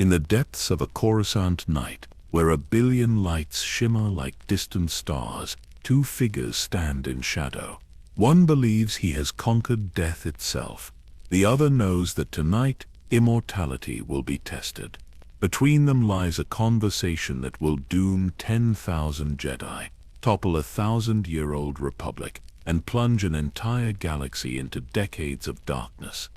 In the depths of a Coruscant night, where a billion lights shimmer like distant stars, two figures stand in shadow. One believes he has conquered death itself. The other knows that tonight, immortality will be tested. Between them lies a conversation that will doom 10,000 Jedi, topple a 1,000-year-old republic, and plunge an entire galaxy into decades of darkness.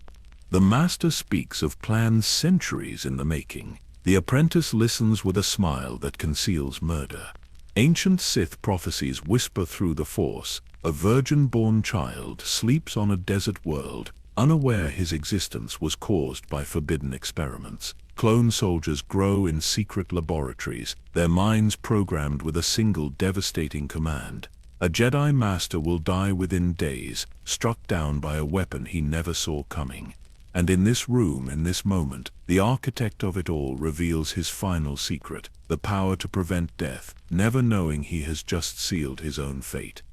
The Master speaks of plans centuries in the making. The apprentice listens with a smile that conceals murder. Ancient Sith prophecies whisper through the Force. A virgin-born child sleeps on a desert world, unaware his existence was caused by forbidden experiments. Clone soldiers grow in secret laboratories, their minds programmed with a single devastating command. A Jedi Master will die within days, struck down by a weapon he never saw coming. And in this room, in this moment, the architect of it all reveals his final secret, the power to prevent death, never knowing he has just sealed his own fate.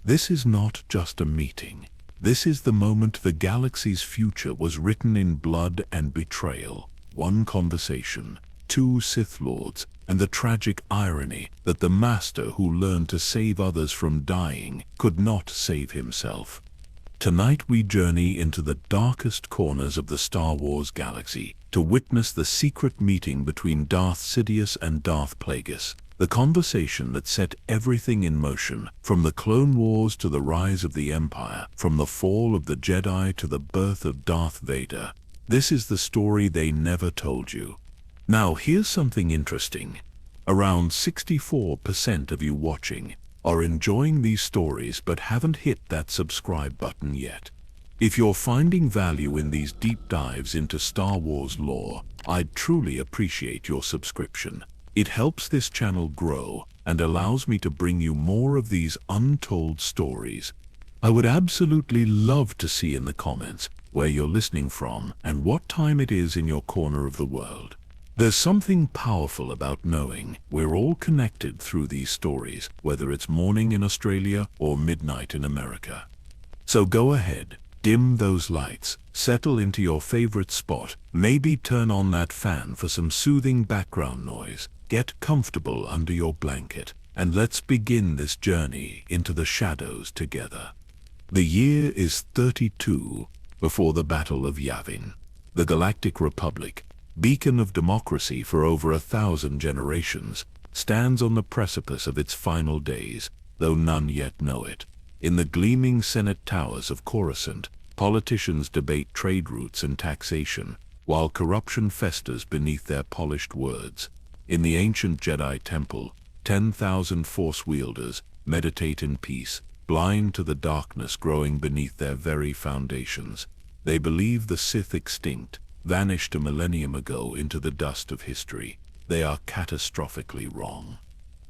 This is not just a meeting. This is the moment the galaxy's future was written in blood and betrayal. One conversation, two Sith Lords, and the tragic irony that the Master who learned to save others from dying could not save himself. Tonight we journey into the darkest corners of the Star Wars galaxy to witness the secret meeting between Darth Sidious and Darth Plagueis, the conversation that set everything in motion, from the Clone Wars to the rise of the Empire, from the fall of the Jedi to the birth of Darth Vader. This is the story they never told you. Now here's something interesting. Around 64% of you watching are enjoying these stories but haven't hit that subscribe button yet. If you're finding value in these deep dives into Star Wars lore, I'd truly appreciate your subscription. It helps this channel grow and allows me to bring you more of these untold stories. I would absolutely love to see in the comments where you're listening from and what time it is in your corner of the world. There's something powerful about knowing we're all connected through these stories, whether it's morning in Australia or midnight in America. So go ahead, dim those lights, settle into your favorite spot, maybe turn on that fan for some soothing background noise, get comfortable under your blanket, and let's begin this journey into the shadows together. The year is 32 before the Battle of Yavin. The Galactic Republic, beacon of democracy for over 1,000 generations, stands on the precipice of its final days, though none yet know it. In the gleaming Senate towers of Coruscant, politicians debate trade routes and taxation, while corruption festers beneath their polished words. In the ancient Jedi temple, 10,000 Force wielders meditate in peace, blind to the darkness growing beneath their very foundations. They believe the Sith extinct, vanished a millennium ago into the dust of history. They are catastrophically wrong.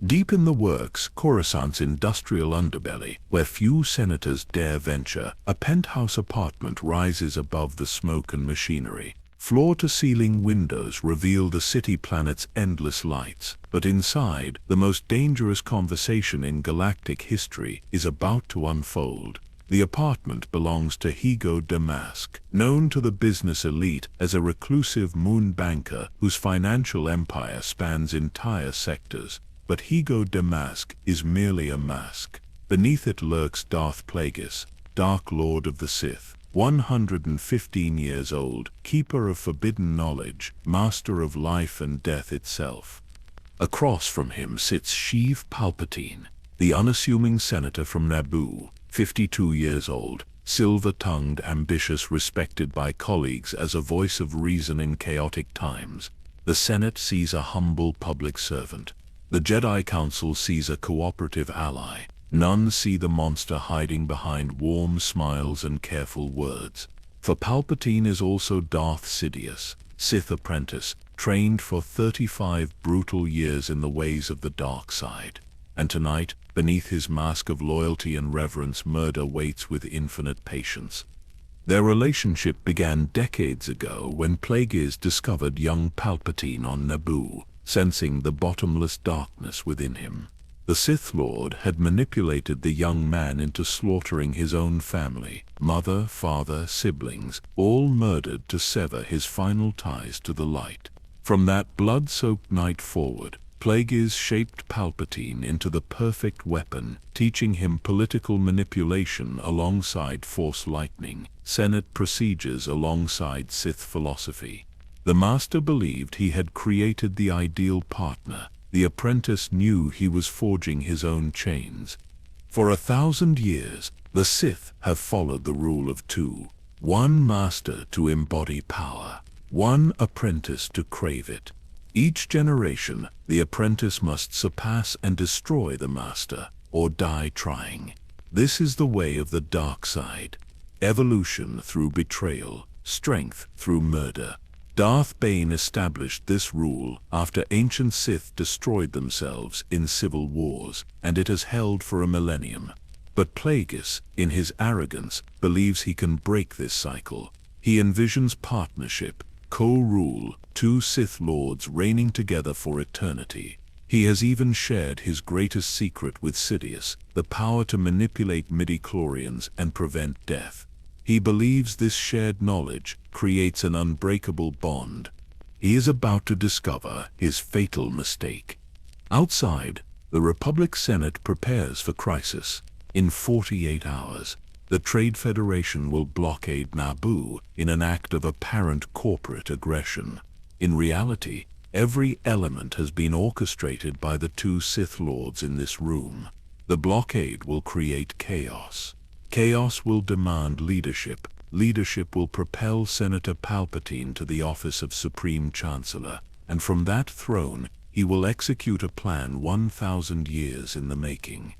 Deep in the works, Coruscant's industrial underbelly, where few senators dare venture, a penthouse apartment rises above the smoke and machinery. Floor-to-ceiling windows reveal the city planet's endless lights, but inside, the most dangerous conversation in galactic history is about to unfold. The apartment belongs to Higo Damask, known to the business elite as a reclusive moon banker whose financial empire spans entire sectors. But Higo Damask is merely a mask. Beneath it lurks Darth Plagueis, Dark Lord of the Sith, 115 years old, keeper of forbidden knowledge, master of life and death itself. Across from him sits Sheev Palpatine, the unassuming senator from Naboo, 52 years old, silver-tongued, ambitious, respected by colleagues as a voice of reason in chaotic times. The Senate sees a humble public servant. The Jedi Council sees a cooperative ally. None see the monster hiding behind warm smiles and careful words. For Palpatine is also Darth Sidious, Sith apprentice, trained for 35 brutal years in the ways of the dark side. And tonight, beneath his mask of loyalty and reverence, murder waits with infinite patience. Their relationship began decades ago when Plagueis discovered young Palpatine on Naboo, sensing the bottomless darkness within him. The Sith Lord had manipulated the young man into slaughtering his own family, mother, father, siblings, all murdered to sever his final ties to the light. From that blood-soaked night forward, Plagueis shaped Palpatine into the perfect weapon, teaching him political manipulation alongside Force lightning, Senate procedures alongside Sith philosophy. The Master believed he had created the ideal partner. The apprentice knew he was forging his own chains. For 1,000 years, the Sith have followed the rule of two: one master to embody power, one apprentice to crave it. Each generation, the apprentice must surpass and destroy the master, or die trying. This is the way of the dark side. Evolution through betrayal, strength through murder. Darth Bane established this rule after ancient Sith destroyed themselves in civil wars, and it has held for a millennium. But Plagueis, in his arrogance, believes he can break this cycle. He envisions partnership, co-rule, two Sith Lords reigning together for eternity. He has even shared his greatest secret with Sidious, the power to manipulate midi-chlorians and prevent death. He believes this shared knowledge creates an unbreakable bond. He is about to discover his fatal mistake. Outside, the Republic Senate prepares for crisis. In 48 hours, the Trade Federation will blockade Naboo in an act of apparent corporate aggression. In reality, every element has been orchestrated by the two Sith Lords in this room. The blockade will create chaos. Chaos will demand leadership. Leadership will propel Senator Palpatine to the office of Supreme Chancellor, and from that throne, he will execute a plan 1,000 years in the making.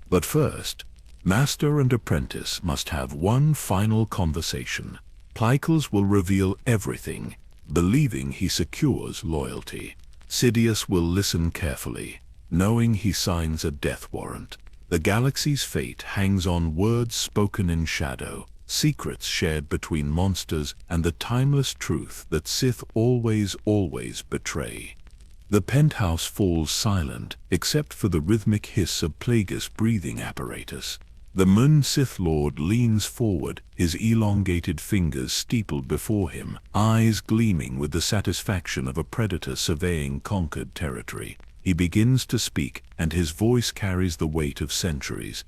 But first, Master and apprentice must have one final conversation. Plagueis will reveal everything, believing he secures loyalty. Sidious will listen carefully, knowing he signs a death warrant. The galaxy's fate hangs on words spoken in shadow, secrets shared between monsters, and the timeless truth that Sith always betray. The penthouse falls silent, except for the rhythmic hiss of Plagueis' breathing apparatus. The Moon Sith Lord leans forward, his elongated fingers steepled before him, eyes gleaming with the satisfaction of a predator surveying conquered territory. He begins to speak, and his voice carries the weight of centuries.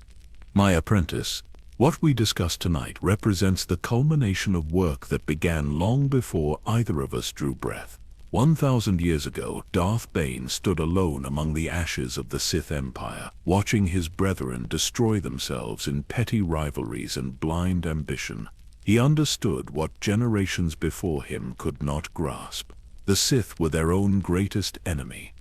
My apprentice, what we discuss tonight represents the culmination of work that began long before either of us drew breath. 1,000 years ago, Darth Bane stood alone among the ashes of the Sith Empire, watching his brethren destroy themselves in petty rivalries and blind ambition. He understood what generations before him could not grasp. The Sith were their own greatest enemy.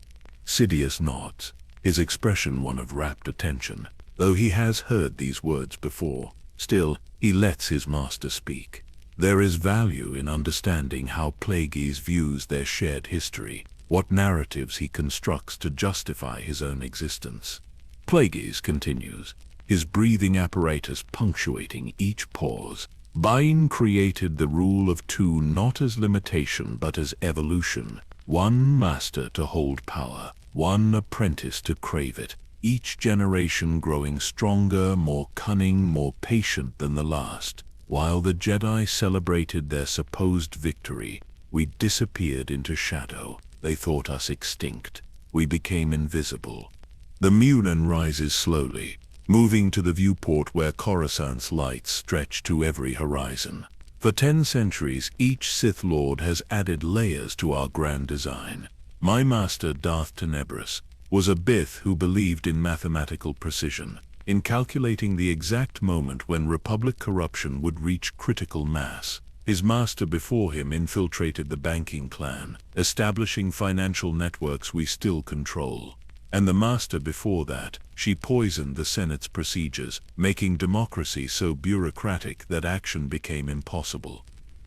Sidious nods, his expression one of rapt attention. Though he has heard these words before, still, he lets his master speak. There is value in understanding how Plagueis views their shared history, what narratives he constructs to justify his own existence. Plagueis continues, his breathing apparatus punctuating each pause. Bane created the rule of two not as limitation but as evolution. One master to hold power, one apprentice to crave it, each generation growing stronger, more cunning, more patient than the last. While the Jedi celebrated their supposed victory, we disappeared into shadow. They thought us extinct. We became invisible. The Munin rises slowly, moving to the viewport where Coruscant's lights stretch to every horizon. For 10 centuries, each Sith Lord has added layers to our grand design. My master, Darth Tenebris, was a Bith who believed in mathematical precision, in calculating the exact moment when Republic corruption would reach critical mass. His master before him infiltrated the banking clan, establishing financial networks we still control. And the master before that, she poisoned the Senate's procedures, making democracy so bureaucratic that action became impossible.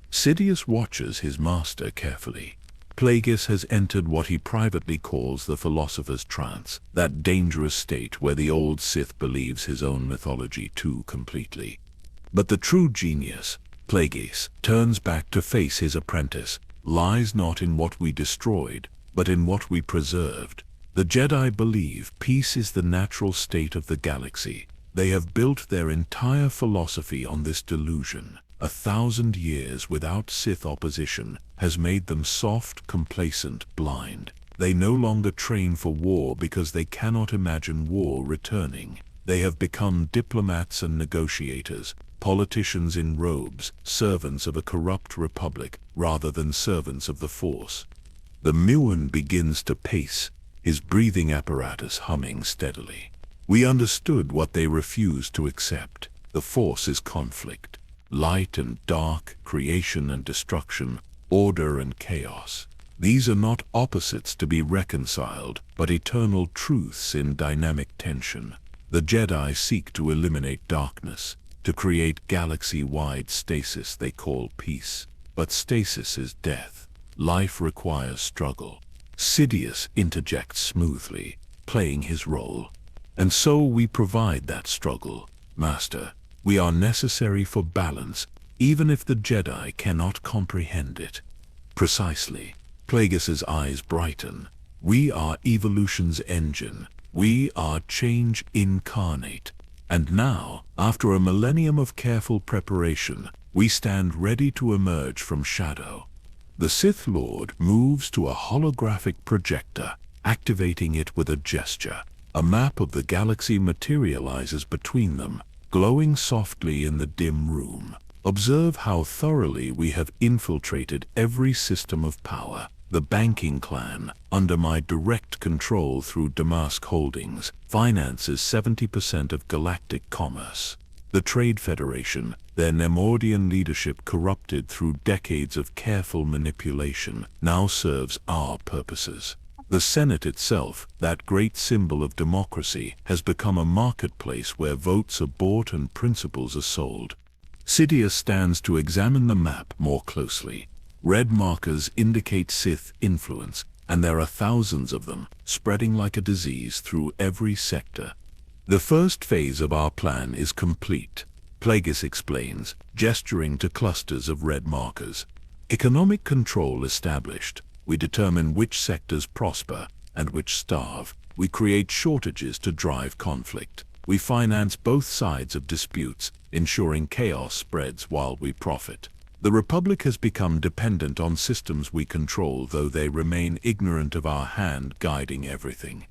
Sidious watches his master carefully. Plagueis has entered what he privately calls the philosopher's trance, that dangerous state where the old Sith believes his own mythology too completely. But the true genius, Plagueis, turns back to face his apprentice, lies not in what we destroyed, but in what we preserved. The Jedi believe peace is the natural state of the galaxy. They have built their entire philosophy on this delusion. 1,000 years without Sith opposition has made them soft, complacent, blind. They no longer train for war because they cannot imagine war returning. They have become diplomats and negotiators, politicians in robes, servants of a corrupt republic rather than servants of the Force. The Muon begins to pace, his breathing apparatus humming steadily. We understood what they refused to accept. The Force is conflict. Light and dark, creation and destruction, order and chaos. These are not opposites to be reconciled, but eternal truths in dynamic tension. The Jedi seek to eliminate darkness, to create galaxy-wide stasis they call peace. But stasis is death. Life requires struggle. Sidious interjects smoothly, playing his role. And so we provide that struggle, Master. We are necessary for balance, even if the Jedi cannot comprehend it. Precisely. Plagueis's eyes brighten. We are evolution's engine. We are change incarnate. And now, after a millennium of careful preparation, we stand ready to emerge from shadow. The Sith Lord moves to a holographic projector, activating it with a gesture. A map of the galaxy materializes between them, glowing softly in the dim room. Observe how thoroughly we have infiltrated every system of power. The banking clan, under my direct control through Damask Holdings, finances 70% of galactic commerce. The Trade Federation, their Nemordian leadership corrupted through decades of careful manipulation, now serves our purposes. The Senate itself, that great symbol of democracy, has become a marketplace where votes are bought and principles are sold. Sidious stands to examine the map more closely. Red markers indicate Sith influence, and there are thousands of them, spreading like a disease through every sector. The first phase of our plan is complete, Plagueis explains, gesturing to clusters of red markers. Economic control established. We determine which sectors prosper and which starve. We create shortages to drive conflict. We finance both sides of disputes, ensuring chaos spreads while we profit. The Republic has become dependent on systems we control, though they remain ignorant of our hand guiding everything.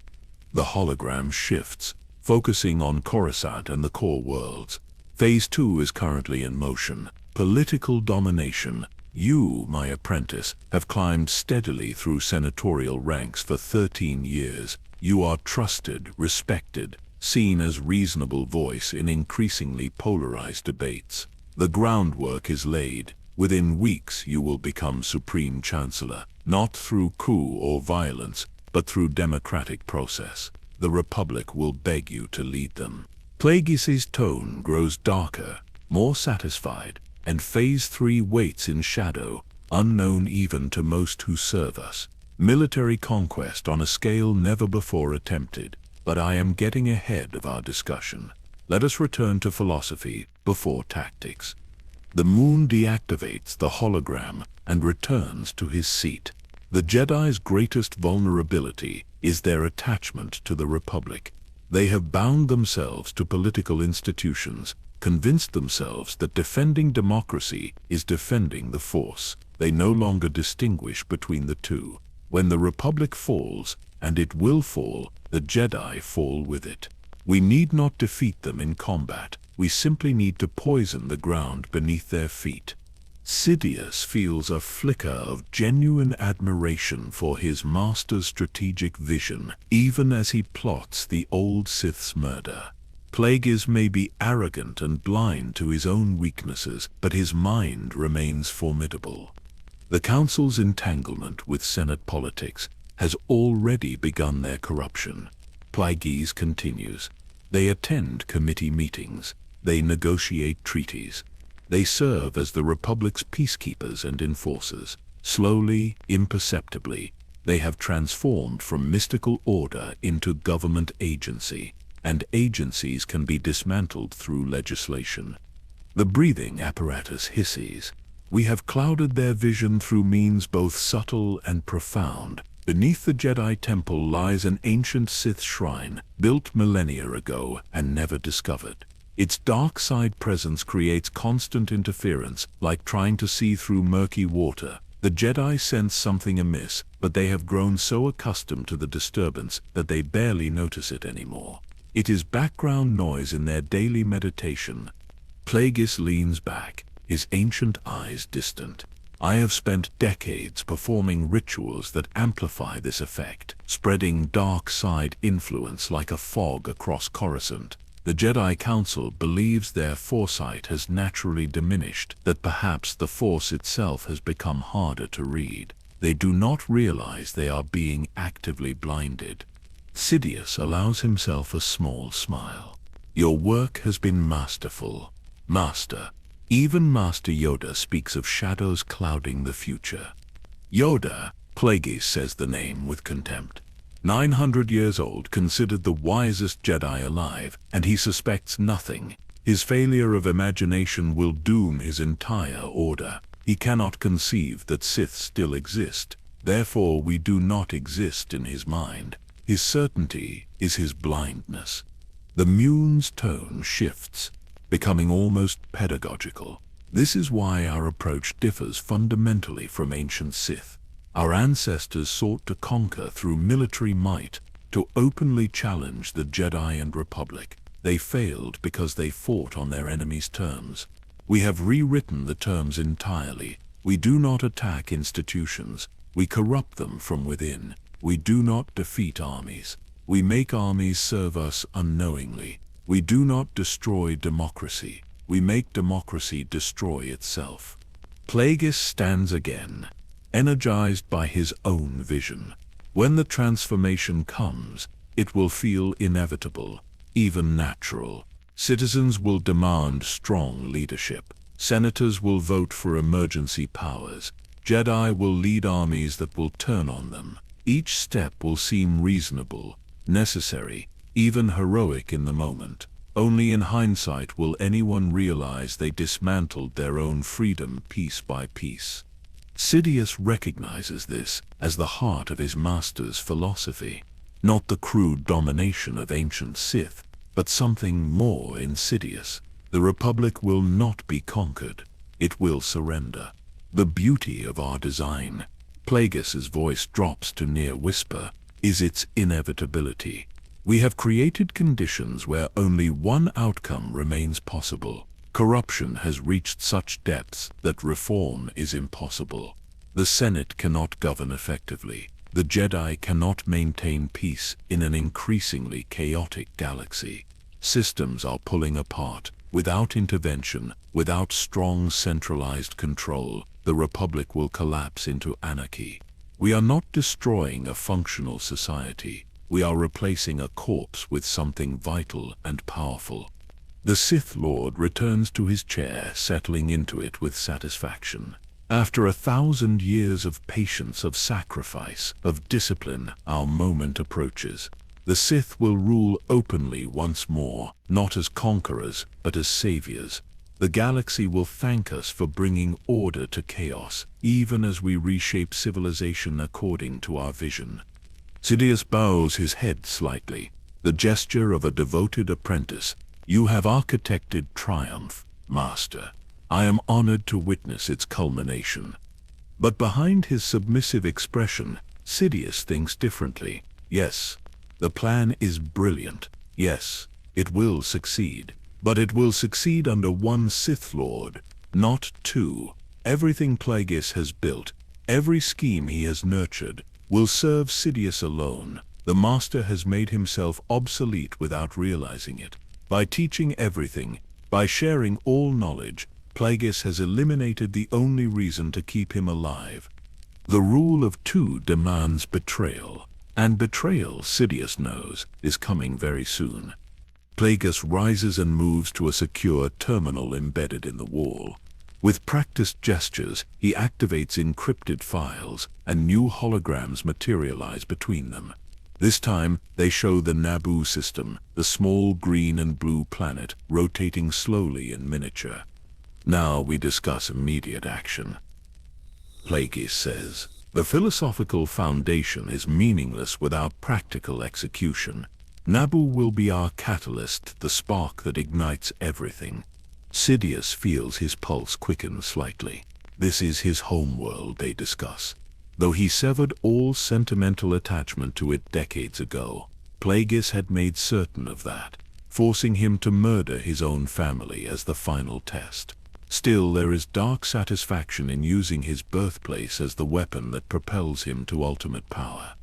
The hologram shifts, focusing on Coruscant and the core worlds. Phase 2 is currently in motion. Political domination. You, my apprentice, have climbed steadily through senatorial ranks for 13 years. You are trusted, respected, seen as reasonable voice in increasingly polarized debates. The groundwork is laid. Within weeks you will become Supreme Chancellor, not through coup or violence, but through democratic process. The Republic will beg you to lead them. Plagueis's tone grows darker, more satisfied, and Phase 3 waits in shadow, unknown even to most who serve us. Military conquest on a scale never before attempted, but I am getting ahead of our discussion. Let us return to philosophy before tactics. The moon deactivates the hologram and returns to his seat. The Jedi's greatest vulnerability is their attachment to the Republic. They have bound themselves to political institutions, convinced themselves that defending democracy is defending the Force. They no longer distinguish between the two. When the Republic falls, and it will fall, the Jedi fall with it. We need not defeat them in combat. We simply need to poison the ground beneath their feet. Sidious feels a flicker of genuine admiration for his master's strategic vision, even as he plots the old Sith's murder. Plagueis may be arrogant and blind to his own weaknesses, but his mind remains formidable. The Council's entanglement with Senate politics has already begun their corruption. Plagueis continues. They attend committee meetings. They negotiate treaties. They serve as the Republic's peacekeepers and enforcers. Slowly, imperceptibly, they have transformed from mystical order into government agency, and agencies can be dismantled through legislation. The breathing apparatus hisses. We have clouded their vision through means both subtle and profound. Beneath the Jedi Temple lies an ancient Sith shrine, built millennia ago and never discovered. Its dark side presence creates constant interference, like trying to see through murky water. The Jedi sense something amiss, but they have grown so accustomed to the disturbance that they barely notice it anymore. It is background noise in their daily meditation. Plagueis leans back, his ancient eyes distant. I have spent decades performing rituals that amplify this effect, spreading dark side influence like a fog across Coruscant. The Jedi Council believes their foresight has naturally diminished, that perhaps the Force itself has become harder to read. They do not realize they are being actively blinded. Sidious allows himself a small smile. Your work has been masterful, Master. Even Master Yoda speaks of shadows clouding the future. Yoda, Plagueis says the name with contempt. 900 years old, considered the wisest Jedi alive, and he suspects nothing. His failure of imagination will doom his entire order. He cannot conceive that Sith still exist. Therefore we do not exist in his mind. His certainty is his blindness. The Mune's tone shifts, becoming almost pedagogical. This is why our approach differs fundamentally from ancient Sith. Our ancestors sought to conquer through military might, to openly challenge the Jedi and Republic. They failed because they fought on their enemies' terms. We have rewritten the terms entirely. We do not attack institutions. We corrupt them from within. We do not defeat armies. We make armies serve us unknowingly. We do not destroy democracy. We make democracy destroy itself. Plagueis stands again, energized by his own vision. When the transformation comes, it will feel inevitable, even natural. Citizens will demand strong leadership. Senators will vote for emergency powers. Jedi will lead armies that will turn on them. Each step will seem reasonable, necessary, even heroic in the moment. Only in hindsight will anyone realize they dismantled their own freedom piece by piece. Sidious recognizes this as the heart of his master's philosophy. Not the crude domination of ancient Sith, but something more insidious. The Republic will not be conquered. It will surrender. The beauty of our design, Plagueis' voice drops to near whisper, is its inevitability. We have created conditions where only one outcome remains possible. Corruption has reached such depths that reform is impossible. The Senate cannot govern effectively. The Jedi cannot maintain peace in an increasingly chaotic galaxy. Systems are pulling apart. Without intervention, without strong centralized control, the Republic will collapse into anarchy. We are not destroying a functional society. We are replacing a corpse with something vital and powerful. The Sith Lord returns to his chair, settling into it with satisfaction. After 1,000 years of patience, of sacrifice, of discipline, our moment approaches. The Sith will rule openly once more, not as conquerors, but as saviors. The galaxy will thank us for bringing order to chaos, even as we reshape civilization according to our vision. Sidious bows his head slightly, the gesture of a devoted apprentice. You have architected triumph, Master. I am honored to witness its culmination. But behind his submissive expression, Sidious thinks differently. Yes, the plan is brilliant. Yes, it will succeed. But it will succeed under one Sith Lord, not two. Everything Plagueis has built, every scheme he has nurtured, will serve Sidious alone. The Master has made himself obsolete without realizing it. By teaching everything, by sharing all knowledge, Plagueis has eliminated the only reason to keep him alive. The rule of two demands betrayal, and betrayal, Sidious knows, is coming very soon. Plagueis rises and moves to a secure terminal embedded in the wall. With practiced gestures, he activates encrypted files, and new holograms materialize between them. This time, they show the Naboo system, the small green and blue planet, rotating slowly in miniature. Now we discuss immediate action. Plagueis says, the philosophical foundation is meaningless without practical execution. Naboo will be our catalyst, the spark that ignites everything. Sidious feels his pulse quicken slightly. This is his homeworld, they discuss. Though he severed all sentimental attachment to it decades ago, Plagueis had made certain of that, forcing him to murder his own family as the final test. Still, there is dark satisfaction in using his birthplace as the weapon that propels him to ultimate power.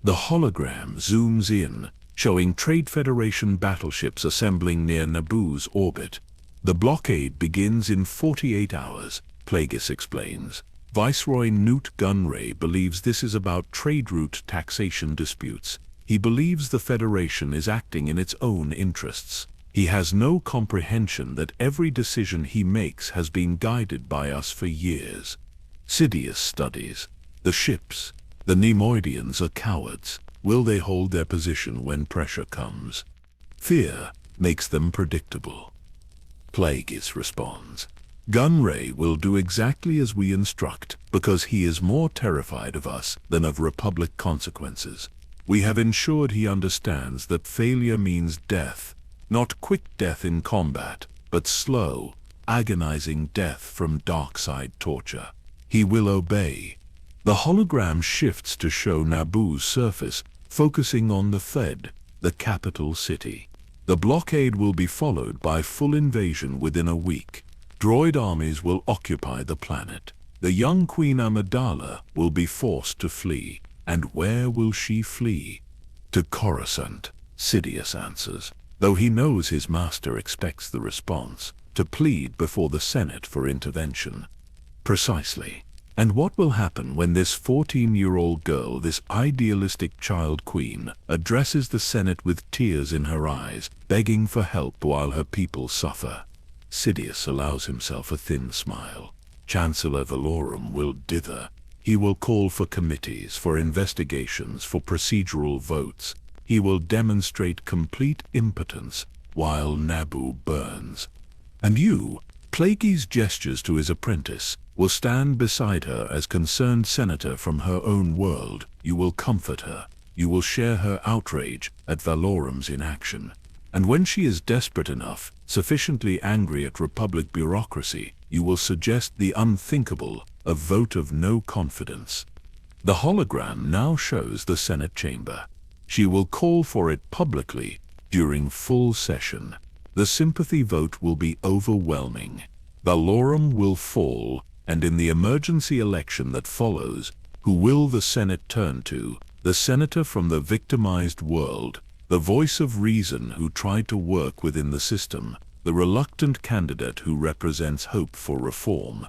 The hologram zooms in, showing Trade Federation battleships assembling near Naboo's orbit. The blockade begins in 48 hours, Plagueis explains. Viceroy Newt Gunray believes this is about trade route taxation disputes. He believes the Federation is acting in its own interests. He has no comprehension that every decision he makes has been guided by us for years. Sidious studies. The ships. The Neimoidians are cowards. Will they hold their position when pressure comes? Fear makes them predictable. Plagueis responds. Gunray will do exactly as we instruct, because he is more terrified of us than of Republic consequences. We have ensured he understands that failure means death, not quick death in combat, but slow, agonizing death from dark side torture. He will obey. The hologram shifts to show Naboo's surface, focusing on the Fed, the capital city. The blockade will be followed by full invasion within a week. Droid armies will occupy the planet. The young Queen Amidala will be forced to flee. And where will she flee? To Coruscant, Sidious answers, though he knows his master expects the response, to plead before the Senate for intervention. Precisely. And what will happen when this 14-year-old girl, this idealistic child queen, addresses the Senate with tears in her eyes, begging for help while her people suffer? Sidious allows himself a thin smile. Chancellor Valorum will dither. He will call for committees, for investigations, for procedural votes. He will demonstrate complete impotence while Naboo burns. And you, Plagueis gestures to his apprentice, will stand beside her as concerned senator from her own world. You will comfort her. You will share her outrage at Valorum's inaction. And when she is desperate enough, sufficiently angry at Republic bureaucracy, you will suggest the unthinkable, a vote of no confidence. The hologram now shows the Senate chamber. She will call for it publicly during full session. The sympathy vote will be overwhelming. Valorum will fall, and in the emergency election that follows, who will the Senate turn to? The senator from the victimized world, the voice of reason who tried to work within the system, the reluctant candidate who represents hope for reform.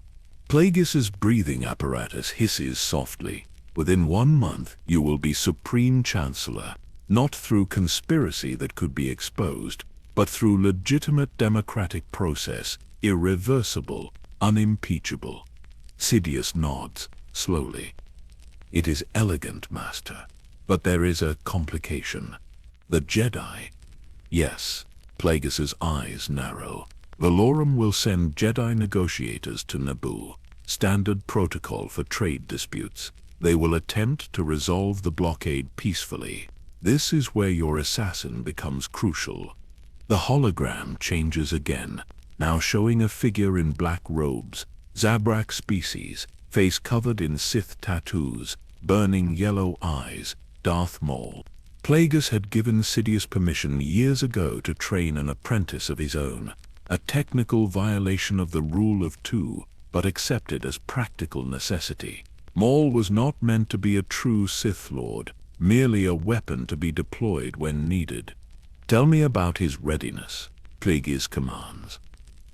Plagueis's breathing apparatus hisses softly. Within 1 month, you will be Supreme Chancellor, not through conspiracy that could be exposed, but through legitimate democratic process, irreversible, unimpeachable. Sidious nods, slowly. It is elegant, Master, but there is a complication. The Jedi. Yes, Plagueis's eyes narrow. Valorum will send Jedi negotiators to Naboo, standard protocol for trade disputes. They will attempt to resolve the blockade peacefully. This is where your assassin becomes crucial. The hologram changes again, now showing a figure in black robes, Zabrak species, face covered in Sith tattoos, burning yellow eyes, Darth Maul. Plagueis had given Sidious permission years ago to train an apprentice of his own, a technical violation of the rule of two, but accepted as practical necessity. Maul was not meant to be a true Sith Lord, merely a weapon to be deployed when needed. Tell me about his readiness, Plagueis commands.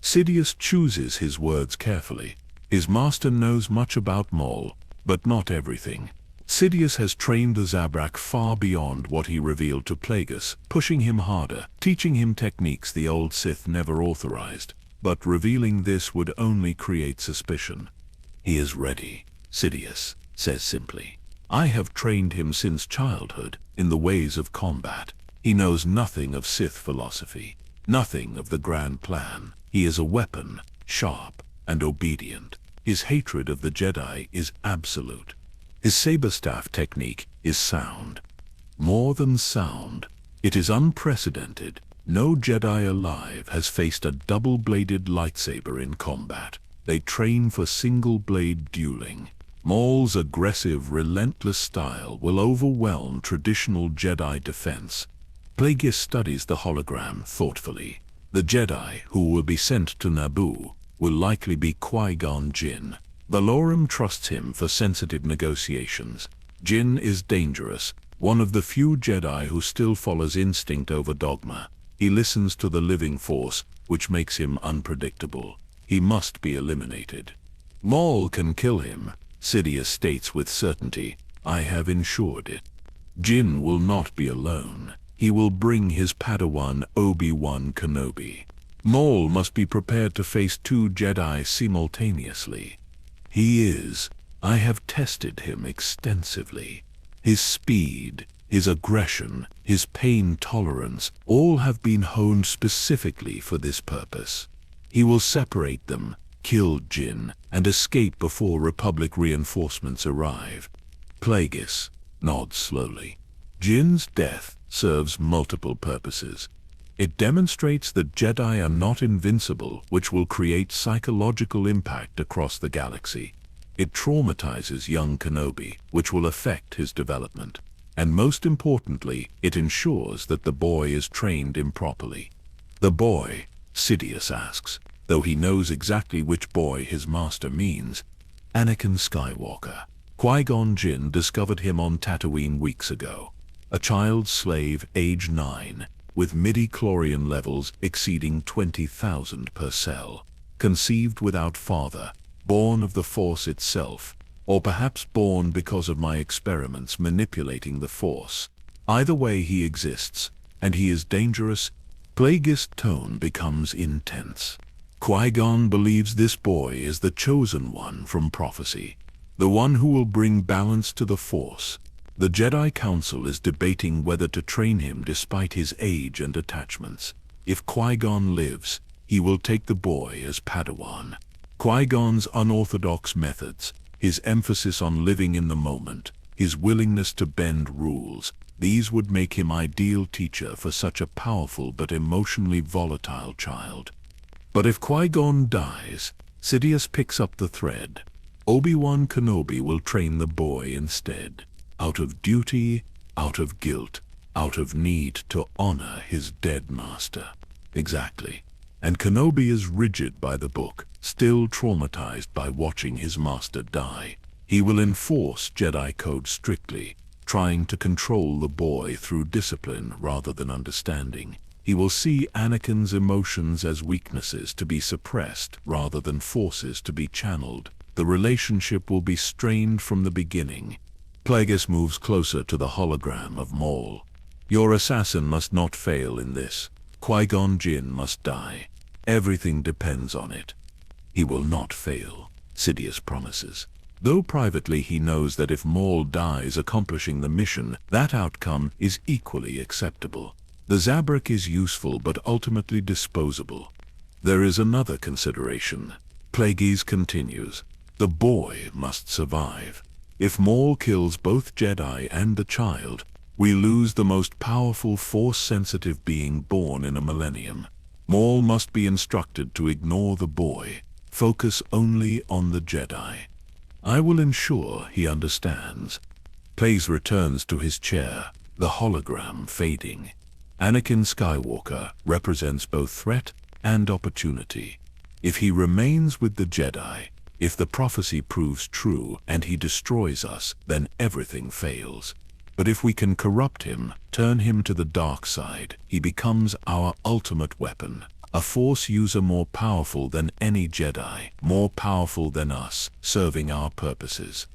Sidious chooses his words carefully. His master knows much about Maul, but not everything. Sidious has trained the Zabrak far beyond what he revealed to Plagueis, pushing him harder, teaching him techniques the old Sith never authorized. But revealing this would only create suspicion. He is ready, Sidious says simply. I have trained him since childhood in the ways of combat. He knows nothing of Sith philosophy, nothing of the grand plan. He is a weapon, sharp and obedient. His hatred of the Jedi is absolute. His saber staff technique is sound. More than sound, It is unprecedented. No Jedi alive has faced a double-bladed lightsaber in combat. They train for single-blade dueling. Maul's aggressive, relentless style will overwhelm traditional Jedi defense. Plagueis studies the hologram thoughtfully. The Jedi who will be sent to Naboo will likely be Qui-Gon Jinn. Valorum trusts him for sensitive negotiations. Jinn is dangerous, one of the few Jedi who still follows instinct over dogma. He listens to the living force, which makes him unpredictable. He must be eliminated. Maul can kill him, Sidious states with certainty. I have ensured it. Jinn will not be alone. He will bring his Padawan Obi-Wan Kenobi. Maul must be prepared to face two Jedi simultaneously. He is. I have tested him extensively. His speed, his aggression, his pain tolerance, all have been honed specifically for this purpose. He will separate them, kill Jinn, and escape before Republic reinforcements arrive. Plagueis nods slowly. Jinn's death serves multiple purposes. It demonstrates that Jedi are not invincible, which will create psychological impact across the galaxy. It traumatizes young Kenobi, which will affect his development. And most importantly, it ensures that the boy is trained improperly. The boy, Sidious asks, though he knows exactly which boy his master means. Anakin Skywalker. Qui-Gon Jinn discovered him on Tatooine weeks ago. A child slave, age 9, with midi-chlorian levels exceeding 20,000 per cell. Conceived without father, born of the Force itself, or perhaps born because of my experiments manipulating the Force. Either way he exists, and he is dangerous. Plagueis' tone becomes intense. Qui-Gon believes this boy is the chosen one from prophecy, the one who will bring balance to the Force. The Jedi Council is debating whether to train him despite his age and attachments. If Qui-Gon lives, he will take the boy as Padawan. Qui-Gon's unorthodox methods, his emphasis on living in the moment, his willingness to bend rules, these would make him ideal teacher for such a powerful but emotionally volatile child. But if Qui-Gon dies, Sidious picks up the thread. Obi-Wan Kenobi will train the boy instead. Out of duty, out of guilt, out of need to honor his dead master. Exactly. And Kenobi is rigid by the book, still traumatized by watching his master die. He will enforce Jedi code strictly, trying to control the boy through discipline rather than understanding. He will see Anakin's emotions as weaknesses to be suppressed rather than forces to be channeled. The relationship will be strained from the beginning. Plagueis moves closer to the hologram of Maul. Your assassin must not fail in this. Qui-Gon Jinn must die. Everything depends on it. He will not fail, Sidious promises. Though privately he knows that if Maul dies accomplishing the mission, that outcome is equally acceptable. The Zabrak is useful but ultimately disposable. There is another consideration. Plagueis continues. The boy must survive. If Maul kills both Jedi and the child, we lose the most powerful Force-sensitive being born in a millennium. Maul must be instructed to ignore the boy, focus only on the Jedi. I will ensure he understands. Plagueis returns to his chair, the hologram fading. Anakin Skywalker represents both threat and opportunity. If he remains with the Jedi, if the prophecy proves true and he destroys us, then everything fails. But if we can corrupt him, turn him to the dark side, he becomes our ultimate weapon. A Force user more powerful than any Jedi, more powerful than us, serving our purposes.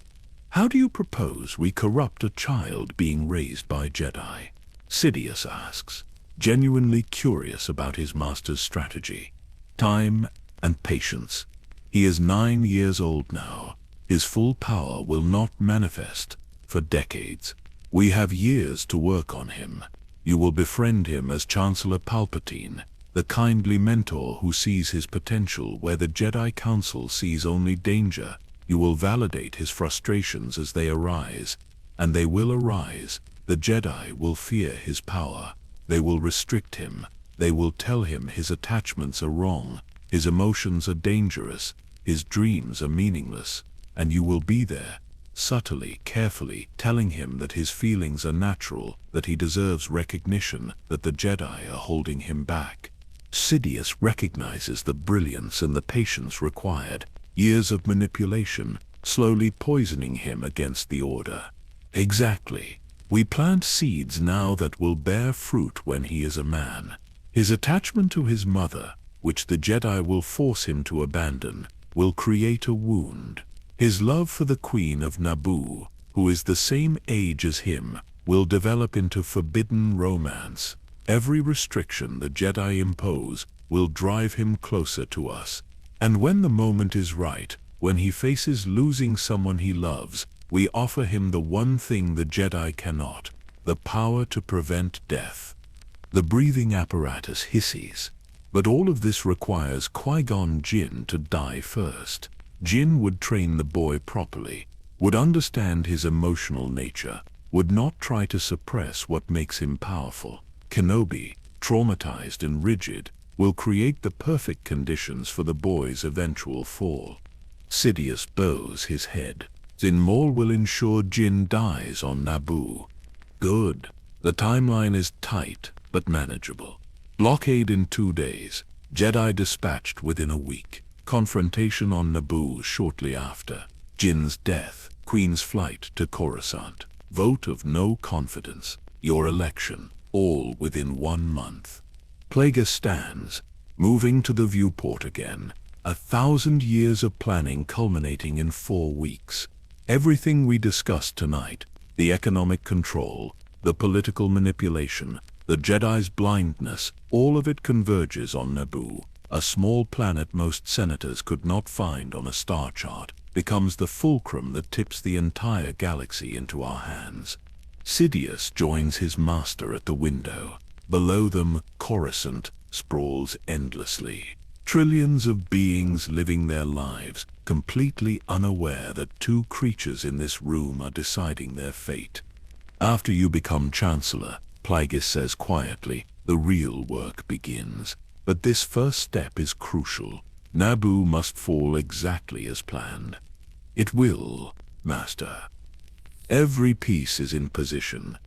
How do you propose we corrupt a child being raised by Jedi? Sidious asks, genuinely curious about his master's strategy. Time and patience. He is 9 years old now. His full power will not manifest for decades. We have years to work on him. You will befriend him as Chancellor Palpatine, the kindly mentor who sees his potential where the Jedi Council sees only danger. You will validate his frustrations as they arise, and they will arise. The Jedi will fear his power. They will restrict him. They will tell him his attachments are wrong, his emotions are dangerous, his dreams are meaningless, and you will be there, subtly, carefully, telling him that his feelings are natural, that he deserves recognition, that the Jedi are holding him back. Sidious recognizes the brilliance and the patience required, years of manipulation, slowly poisoning him against the Order. Exactly. We plant seeds now that will bear fruit when he is a man. His attachment to his mother, which the Jedi will force him to abandon, will create a wound. His love for the Queen of Naboo, who is the same age as him, will develop into forbidden romance. Every restriction the Jedi impose will drive him closer to us. And when the moment is right, when he faces losing someone he loves, we offer him the one thing the Jedi cannot, the power to prevent death. The breathing apparatus hisses. But all of this requires Qui-Gon Jinn to die first. Jinn would train the boy properly, would understand his emotional nature, would not try to suppress what makes him powerful. Kenobi, traumatized and rigid, will create the perfect conditions for the boy's eventual fall. Sidious bows his head. Din Maul will ensure Jinn dies on Naboo. Good. The timeline is tight, but manageable. Blockade in 2 days. Jedi dispatched within a week. Confrontation on Naboo shortly after. Jinn's death. Queen's flight to Coruscant. Vote of no confidence. Your election. All within 1 month. Plagueis stands, moving to the viewport again. 1,000 years of planning culminating in 4 weeks. Everything we discussed tonight, the economic control, the political manipulation, the Jedi's blindness, all of it converges on Naboo. A small planet most senators could not find on a star chart, becomes the fulcrum that tips the entire galaxy into our hands. Sidious joins his master at the window. Below them, Coruscant sprawls endlessly. Trillions of beings living their lives, completely unaware that 2 creatures in this room are deciding their fate. After you become Chancellor, Plagueis says quietly, the real work begins. But this first step is crucial. Naboo must fall exactly as planned. It will, Master. Every piece is in position.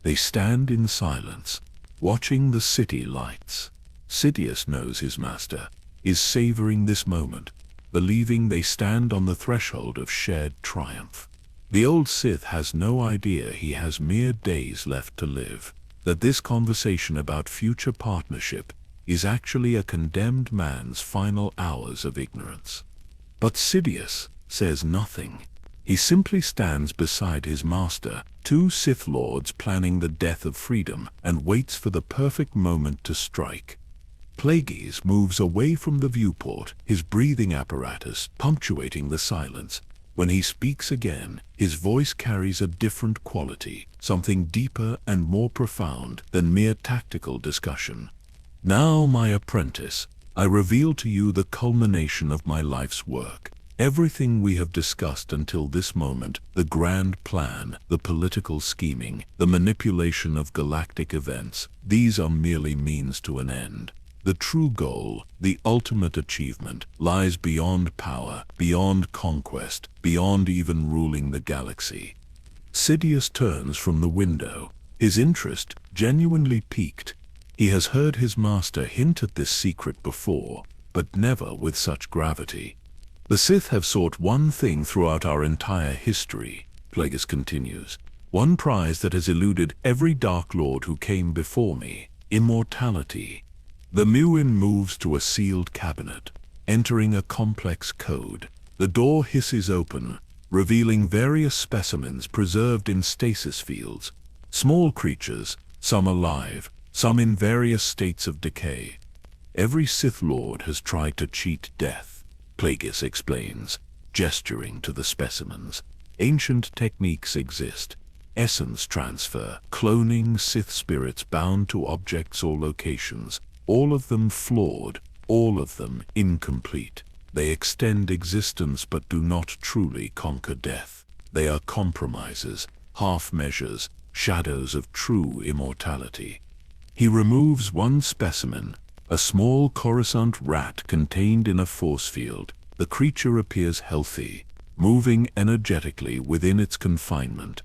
They stand in silence, watching the city lights. Sidious knows his master, is savoring this moment, believing they stand on the threshold of shared triumph. The old Sith has no idea he has mere days left to live, that this conversation about future partnership is actually a condemned man's final hours of ignorance. But Sidious says nothing. He simply stands beside his master, 2 Sith Lords planning the death of freedom, and waits for the perfect moment to strike. Plagueis moves away from the viewport, his breathing apparatus punctuating the silence. When he speaks again, his voice carries a different quality, something deeper and more profound than mere tactical discussion. Now, my apprentice, I reveal to you the culmination of my life's work. Everything we have discussed until this moment, the grand plan, the political scheming, the manipulation of galactic events, these are merely means to an end. The true goal, the ultimate achievement, lies beyond power, beyond conquest, beyond even ruling the galaxy. Sidious turns from the window, his interest genuinely piqued. He has heard his master hint at this secret before, but never with such gravity. The Sith have sought one thing throughout our entire history, Plagueis continues. One prize that has eluded every Dark Lord who came before me, immortality. The Muin moves to a sealed cabinet, entering a complex code. The door hisses open, revealing various specimens preserved in stasis fields. Small creatures, some alive, some in various states of decay. Every Sith Lord has tried to cheat death, Plagueis explains, gesturing to the specimens. Ancient techniques exist. Essence transfer, cloning Sith spirits bound to objects or locations. All of them flawed, all of them incomplete. They extend existence but do not truly conquer death. They are compromises, half measures, shadows of true immortality. He removes one specimen, a small Coruscant rat contained in a force field. The creature appears healthy, moving energetically within its confinement.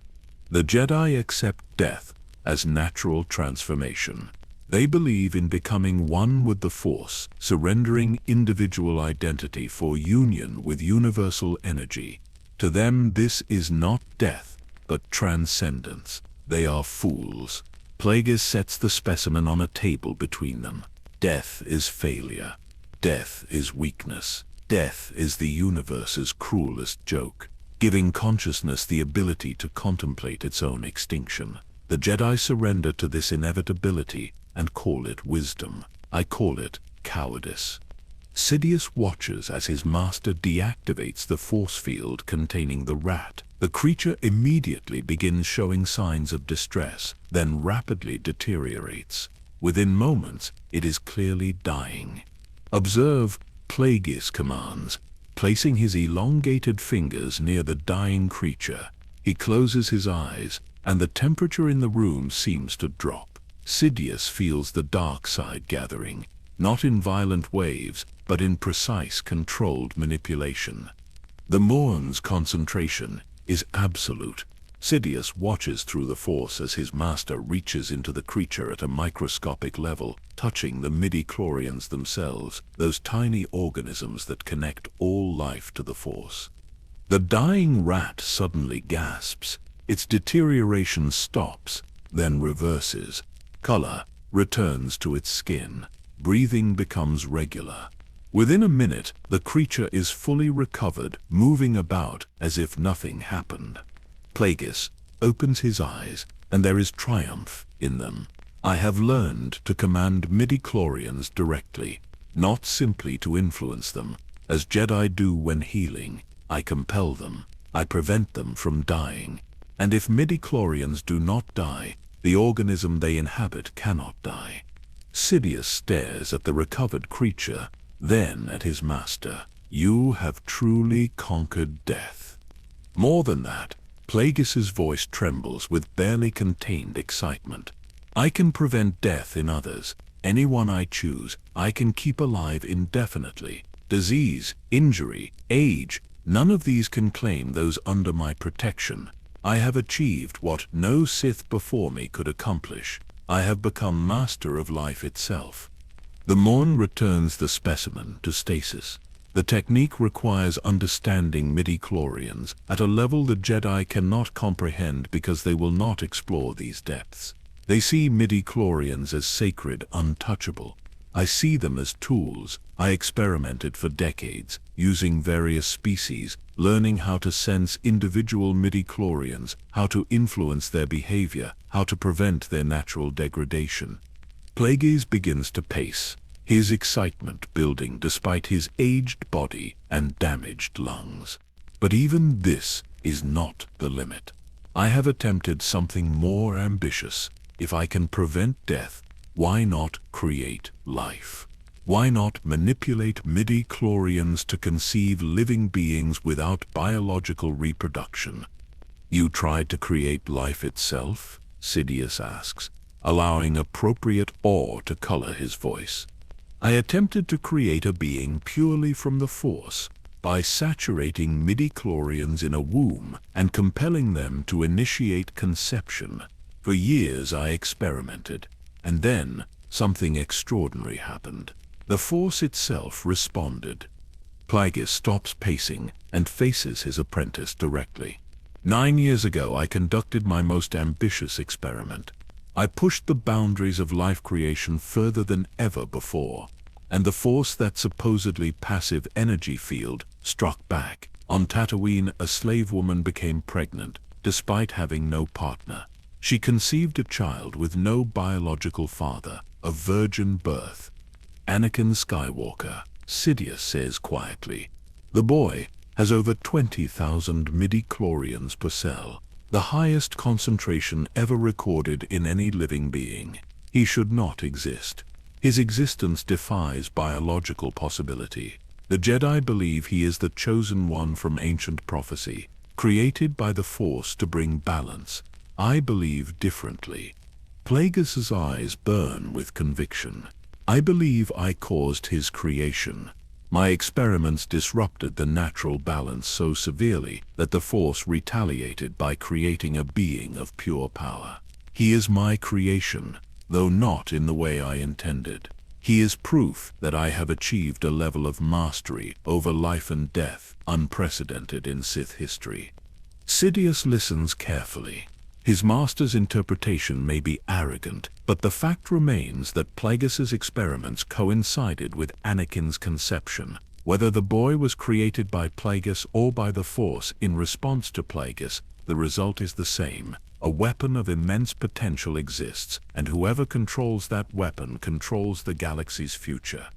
The Jedi accept death as natural transformation. They believe in becoming one with the Force, surrendering individual identity for union with universal energy. To them, this is not death, but transcendence. They are fools. Plagueis sets the specimen on a table between them. Death is failure. Death is weakness. Death is the universe's cruelest joke, giving consciousness the ability to contemplate its own extinction. The Jedi surrender to this inevitability and call it wisdom. I call it cowardice. Sidious watches as his master deactivates the force field containing the rat. The creature immediately begins showing signs of distress, then rapidly deteriorates. Within moments, it is clearly dying. Observe, Plagueis commands, placing his elongated fingers near the dying creature. He closes his eyes, and the temperature in the room seems to drop. Sidious feels the dark side gathering, not in violent waves, but in precise, controlled manipulation. The Morn's concentration is absolute. Sidious watches through the Force as his master reaches into the creature at a microscopic level, touching the midi-chlorians themselves, those tiny organisms that connect all life to the Force. The dying rat suddenly gasps. Its deterioration stops, then reverses. Color returns to its skin. Breathing becomes regular. Within a minute, the creature is fully recovered, moving about as if nothing happened. Plagueis opens his eyes, and there is triumph in them. I have learned to command midi-chlorians directly, not simply to influence them, as Jedi do when healing. I compel them. I prevent them from dying. And if midi-chlorians do not die, the organism they inhabit cannot die. Sidious stares at the recovered creature, then at his master. You have truly conquered death. More than that, Plagueis' voice trembles with barely contained excitement. I can prevent death in others. Anyone I choose, I can keep alive indefinitely. Disease, injury, age, none of these can claim those under my protection. I have achieved what no Sith before me could accomplish. I have become master of life itself. The Morn returns the specimen to stasis. The technique requires understanding midi-chlorians at a level the Jedi cannot comprehend because they will not explore these depths. They see midi-chlorians as sacred, untouchable. I see them as tools. I experimented for decades, using various species, learning how to sense individual midi-chlorians, how to influence their behavior, how to prevent their natural degradation. Plagueis begins to pace, his excitement building despite his aged body and damaged lungs. But even this is not the limit. I have attempted something more ambitious. If I can prevent death, why not create life? Why not manipulate midi-chlorians to conceive living beings without biological reproduction? You tried to create life itself? Sidious asks, allowing appropriate awe to color his voice. I attempted to create a being purely from the Force by saturating midi-chlorians in a womb and compelling them to initiate conception. For years I experimented, and then something extraordinary happened. The Force itself responded. Plagueis stops pacing and faces his apprentice directly. 9 years ago I conducted my most ambitious experiment. I pushed the boundaries of life creation further than ever before, and the Force, that supposedly passive energy field, struck back. On Tatooine, a slave woman became pregnant, despite having no partner. She conceived a child with no biological father, a virgin birth. Anakin Skywalker, Sidious says quietly. The boy has over 20,000 midi-chlorians per cell, the highest concentration ever recorded in any living being. He should not exist. His existence defies biological possibility. The Jedi believe he is the chosen one from ancient prophecy, created by the Force to bring balance. I believe differently. Plagueis's eyes burn with conviction. I believe I caused his creation. My experiments disrupted the natural balance so severely that the Force retaliated by creating a being of pure power. He is my creation, though not in the way I intended. He is proof that I have achieved a level of mastery over life and death unprecedented in Sith history. Sidious listens carefully. His master's interpretation may be arrogant, but the fact remains that Plagueis's experiments coincided with Anakin's conception. Whether the boy was created by Plagueis or by the Force in response to Plagueis, the result is the same. A weapon of immense potential exists, and whoever controls that weapon controls the galaxy's future.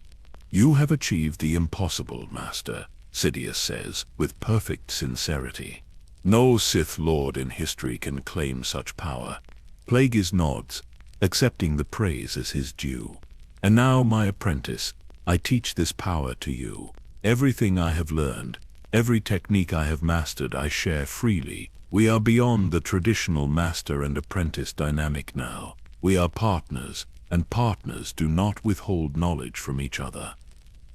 You have achieved the impossible, Master, Sidious says, with perfect sincerity. No Sith Lord in history can claim such power. Plagueis nods, accepting the praise as his due. And now, my apprentice, I teach this power to you. Everything I have learned, every technique I have mastered, I share freely. We are beyond the traditional master and apprentice dynamic now. We are partners, and partners do not withhold knowledge from each other.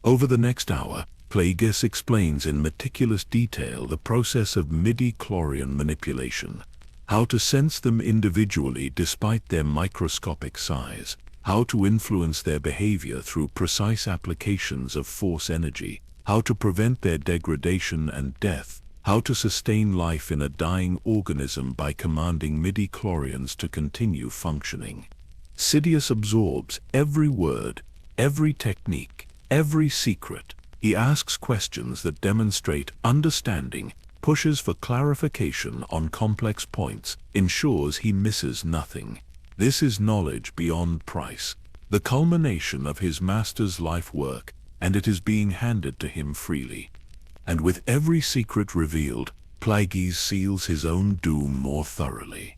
Over the next hour, Plagueis explains in meticulous detail the process of midi-chlorian manipulation, how to sense them individually despite their microscopic size, how to influence their behavior through precise applications of Force energy, how to prevent their degradation and death, how to sustain life in a dying organism by commanding midi-chlorians to continue functioning. Sidious absorbs every word, every technique, every secret. He asks questions that demonstrate understanding, pushes for clarification on complex points, ensures he misses nothing. This is knowledge beyond price, the culmination of his master's life work, and it is being handed to him freely. And with every secret revealed, Plagueis seals his own doom more thoroughly.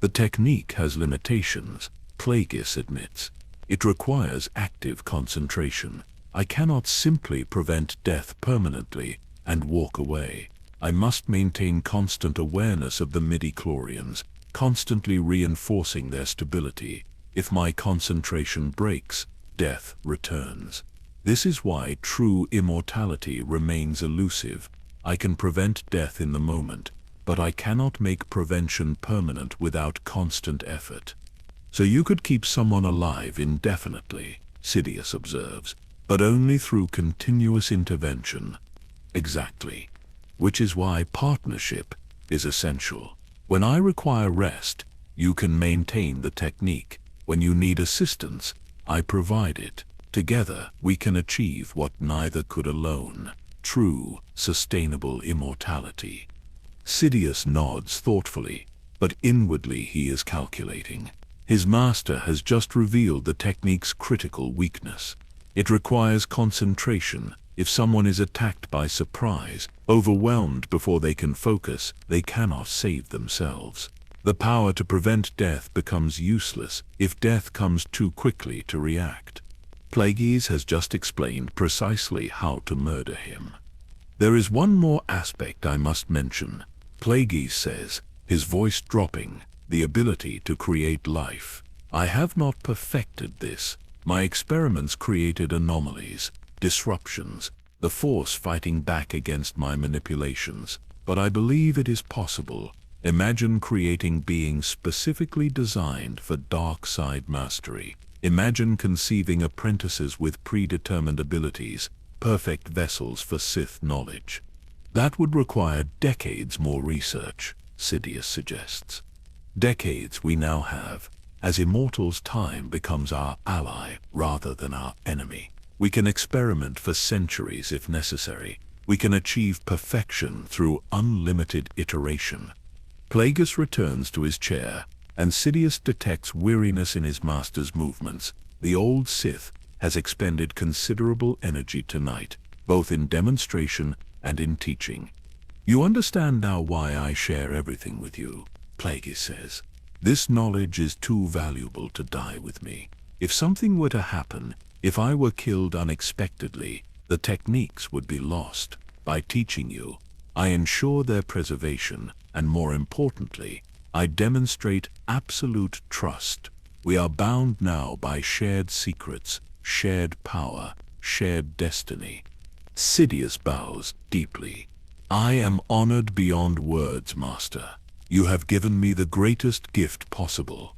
The technique has limitations, Plagueis admits. It requires active concentration. I cannot simply prevent death permanently and walk away. I must maintain constant awareness of the midi-chlorians, constantly reinforcing their stability. If my concentration breaks, death returns. This is why true immortality remains elusive. I can prevent death in the moment, but I cannot make prevention permanent without constant effort. So you could keep someone alive indefinitely, Sidious observes, but only through continuous intervention. Exactly. Which is why partnership is essential. When I require rest, you can maintain the technique. When you need assistance, I provide it. Together, we can achieve what neither could alone. True, sustainable immortality. Sidious nods thoughtfully, but inwardly he is calculating. His master has just revealed the technique's critical weakness. It requires concentration. If someone is attacked by surprise, overwhelmed before they can focus, they cannot save themselves. The power to prevent death becomes useless if death comes too quickly to react. Plagueis has just explained precisely how to murder him. There is one more aspect I must mention. Plagueis says, his voice dropping, the ability to create life. I have not perfected this. My experiments created anomalies, disruptions, the Force fighting back against my manipulations. But I believe it is possible. Imagine creating beings specifically designed for dark side mastery. Imagine conceiving apprentices with predetermined abilities, perfect vessels for Sith knowledge. That would require decades more research, Sidious suggests. Decades we now have. As immortals, time becomes our ally rather than our enemy. We can experiment for centuries if necessary. We can achieve perfection through unlimited iteration. Plagueis returns to his chair, and Sidious detects weariness in his master's movements. The old Sith has expended considerable energy tonight, both in demonstration and in teaching. You understand now why I share everything with you, Plagueis says. This knowledge is too valuable to die with me. If something were to happen, if I were killed unexpectedly, the techniques would be lost. By teaching you, I ensure their preservation, and more importantly, I demonstrate absolute trust. We are bound now by shared secrets, shared power, shared destiny. Sidious bows deeply. I am honored beyond words, Master. You have given me the greatest gift possible.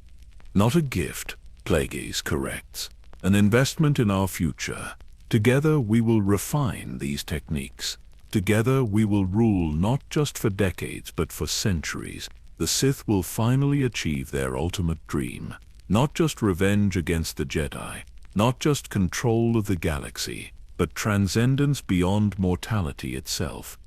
Not a gift, Plagueis corrects. An investment in our future. Together we will refine these techniques. Together we will rule not just for decades but for centuries. The Sith will finally achieve their ultimate dream. Not just revenge against the Jedi, not just control of the galaxy, but transcendence beyond mortality itself.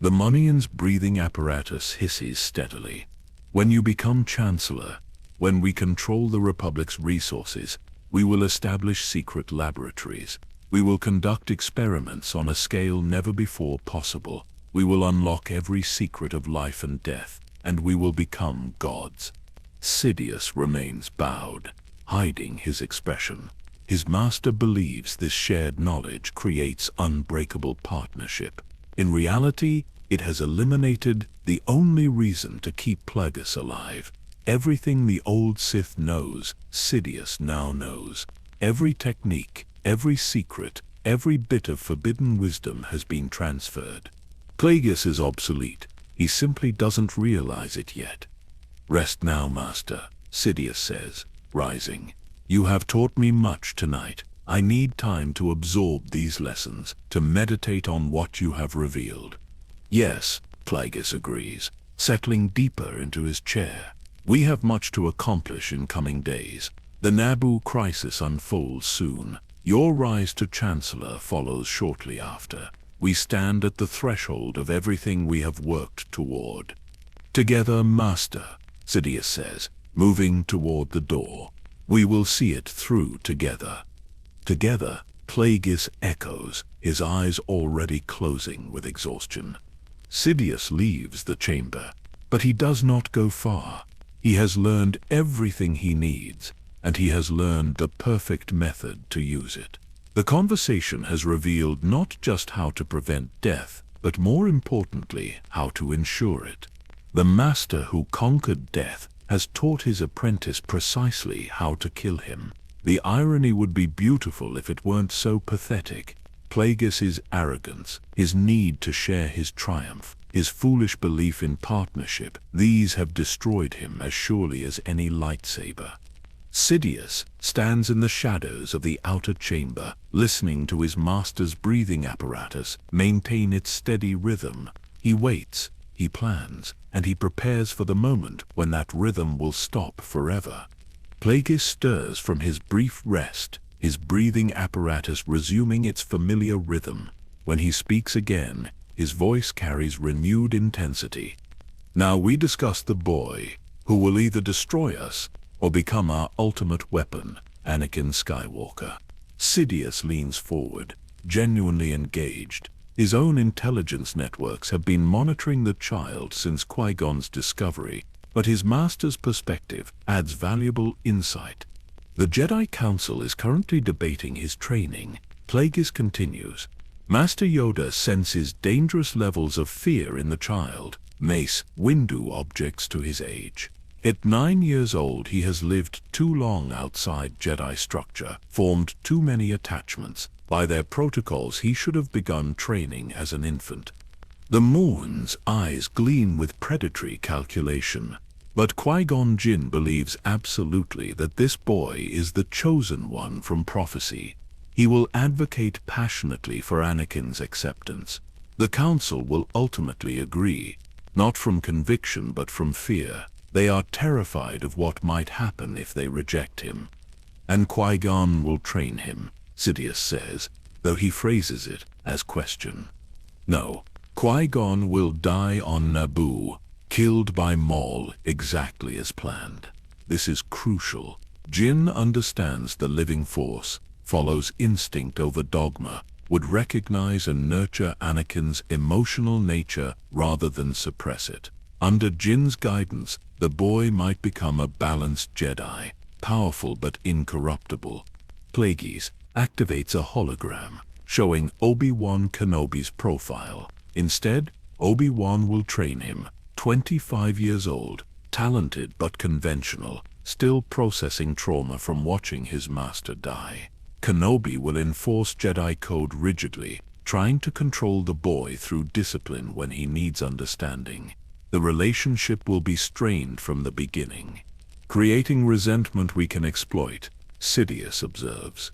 The Munian's breathing apparatus hisses steadily. When you become Chancellor, when we control the Republic's resources, we will establish secret laboratories. We will conduct experiments on a scale never before possible. We will unlock every secret of life and death, and we will become gods. Sidious remains bowed, hiding his expression. His master believes this shared knowledge creates unbreakable partnership. In reality, it has eliminated the only reason to keep Plagueis alive. Everything the old Sith knows, Sidious now knows. Every technique, every secret, every bit of forbidden wisdom has been transferred. Plagueis is obsolete. He simply doesn't realize it yet. Rest now, Master, Sidious says, rising. You have taught me much tonight. I need time to absorb these lessons, to meditate on what you have revealed. Yes, Plagueis agrees, settling deeper into his chair. We have much to accomplish in coming days. The Naboo crisis unfolds soon. Your rise to Chancellor follows shortly after. We stand at the threshold of everything we have worked toward. Together, Master, Sidious says, moving toward the door. We will see it through together. Together, Plagueis echoes, his eyes already closing with exhaustion. Sidious leaves the chamber, but he does not go far. He has learned everything he needs, and he has learned the perfect method to use it. The conversation has revealed not just how to prevent death, but more importantly, how to ensure it. The master who conquered death has taught his apprentice precisely how to kill him. The irony would be beautiful if it weren't so pathetic. Plagueis' arrogance, his need to share his triumph, his foolish belief in partnership, these have destroyed him as surely as any lightsaber. Sidious stands in the shadows of the outer chamber, listening to his master's breathing apparatus maintain its steady rhythm. He waits, he plans, and he prepares for the moment when that rhythm will stop forever. Plagueis stirs from his brief rest, his breathing apparatus resuming its familiar rhythm. When he speaks again, his voice carries renewed intensity. Now we discuss the boy, who will either destroy us or become our ultimate weapon, Anakin Skywalker. Sidious leans forward, genuinely engaged. His own intelligence networks have been monitoring the child since Qui-Gon's discovery, but his master's perspective adds valuable insight. The Jedi Council is currently debating his training. Plagueis continues. Master Yoda senses dangerous levels of fear in the child. Mace Windu objects to his age. At 9 years old, he has lived too long outside Jedi structure, formed too many attachments. By their protocols, he should have begun training as an infant. The Moon's eyes gleam with predatory calculation. But Qui-Gon Jinn believes absolutely that this boy is the chosen one from prophecy. He will advocate passionately for Anakin's acceptance. The Council will ultimately agree, not from conviction but from fear. They are terrified of what might happen if they reject him. And Qui-Gon will train him, Sidious says, though he phrases it as question. No, Qui-Gon will die on Naboo, killed by Maul exactly as planned. This is crucial. Jinn understands the living force, follows instinct over dogma, would recognize and nurture Anakin's emotional nature rather than suppress it. Under Jinn's guidance, the boy might become a balanced Jedi, powerful but incorruptible. Plagueis activates a hologram, showing Obi-Wan Kenobi's profile. Instead, Obi-Wan will train him, 25 years old, talented but conventional. still processing trauma from watching his master die. Kenobi will enforce Jedi code rigidly, trying to control the boy through discipline when he needs understanding. The relationship will be strained from the beginning, creating resentment we can exploit, Sidious observes.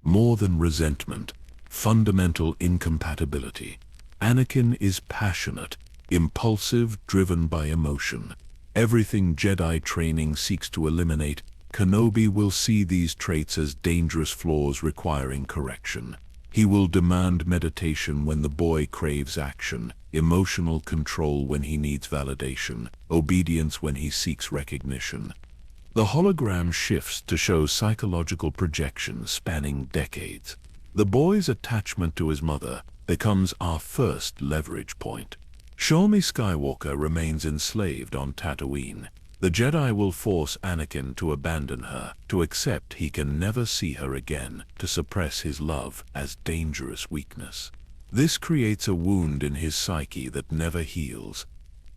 More than resentment, fundamental incompatibility. Anakin is passionate, impulsive, driven by emotion. Everything Jedi training seeks to eliminate, Kenobi will see these traits as dangerous flaws requiring correction. He will demand meditation when the boy craves action, emotional control when he needs validation, obedience when he seeks recognition. The hologram shifts to show psychological projections spanning decades. The boy's attachment to his mother becomes our first leverage point. Shmi Skywalker remains enslaved on Tatooine. The Jedi will force Anakin to abandon her, to accept he can never see her again, to suppress his love as dangerous weakness. This creates a wound in his psyche that never heals.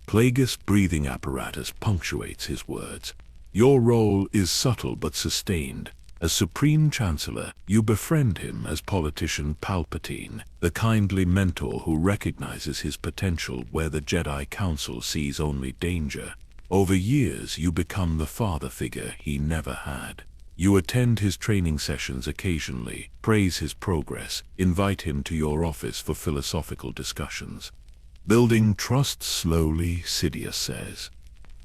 Plagueis' breathing apparatus punctuates his words. Your role is subtle but sustained. As Supreme Chancellor, you befriend him as politician Palpatine, the kindly mentor who recognizes his potential where the Jedi Council sees only danger. Over years, you become the father figure he never had. You attend his training sessions occasionally, praise his progress, invite him to your office for philosophical discussions. Building trust slowly, Sidious says.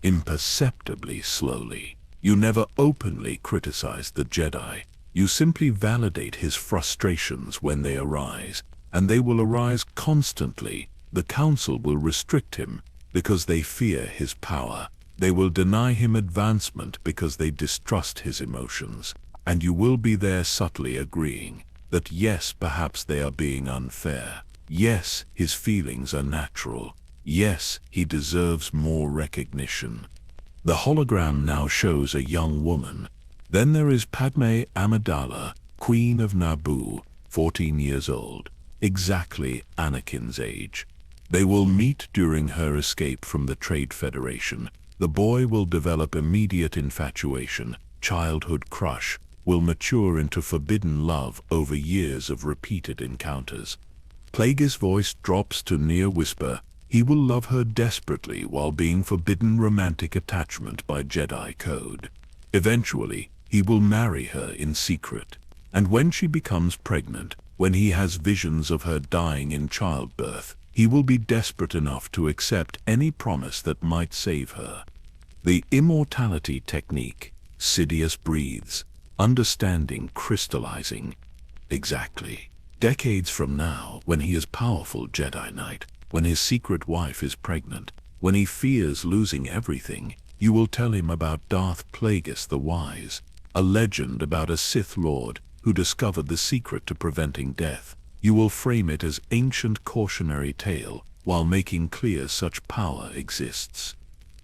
Imperceptibly slowly. You never openly criticize the Jedi. You simply validate his frustrations when they arise, and they will arise constantly. The Council will restrict him because they fear his power. They will deny him advancement because they distrust his emotions. And you will be there subtly agreeing that yes, perhaps they are being unfair. Yes, his feelings are natural. Yes, he deserves more recognition. The hologram now shows a young woman. Then there is Padme Amidala, Queen of Naboo, 14 years old, exactly Anakin's age. They will meet during her escape from the Trade Federation. The boy will develop immediate infatuation, childhood crush, will mature into forbidden love over years of repeated encounters. Plagueis' voice drops to near whisper. He will love her desperately while being forbidden romantic attachment by Jedi code. Eventually, he will marry her in secret. And when she becomes pregnant, when he has visions of her dying in childbirth, he will be desperate enough to accept any promise that might save her. The immortality technique, Sidious breathes, understanding crystallizing. Exactly. Decades from now, when he is powerful Jedi Knight, when his secret wife is pregnant, when he fears losing everything, you will tell him about Darth Plagueis the Wise, a legend about a Sith Lord who discovered the secret to preventing death. You will frame it as ancient cautionary tale while making clear such power exists.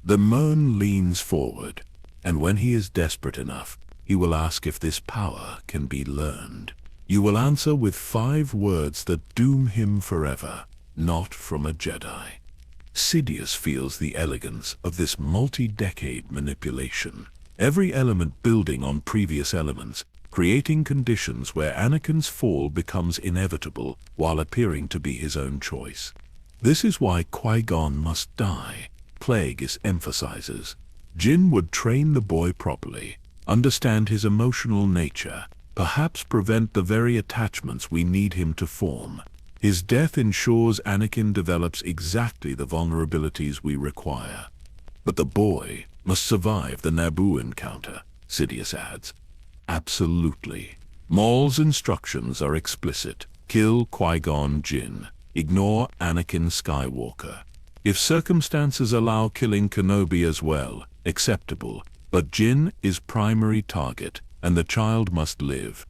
The Mern leans forward, and when he is desperate enough, he will ask if this power can be learned. You will answer with 5 words that doom him forever, not from a Jedi. Sidious feels the elegance of this multi-decade manipulation. Every element building on previous elements, creating conditions where Anakin's fall becomes inevitable while appearing to be his own choice. This is why Qui-Gon must die, Plagueis emphasizes. Jin would train the boy properly, understand his emotional nature, perhaps prevent the very attachments we need him to form. His death ensures Anakin develops exactly the vulnerabilities we require. But the boy must survive the Naboo encounter, Sidious adds. Absolutely. Maul's instructions are explicit. Kill Qui-Gon Jinn. Ignore Anakin Skywalker. If circumstances allow killing Kenobi as well, acceptable. But Jinn is primary target, and the child must live.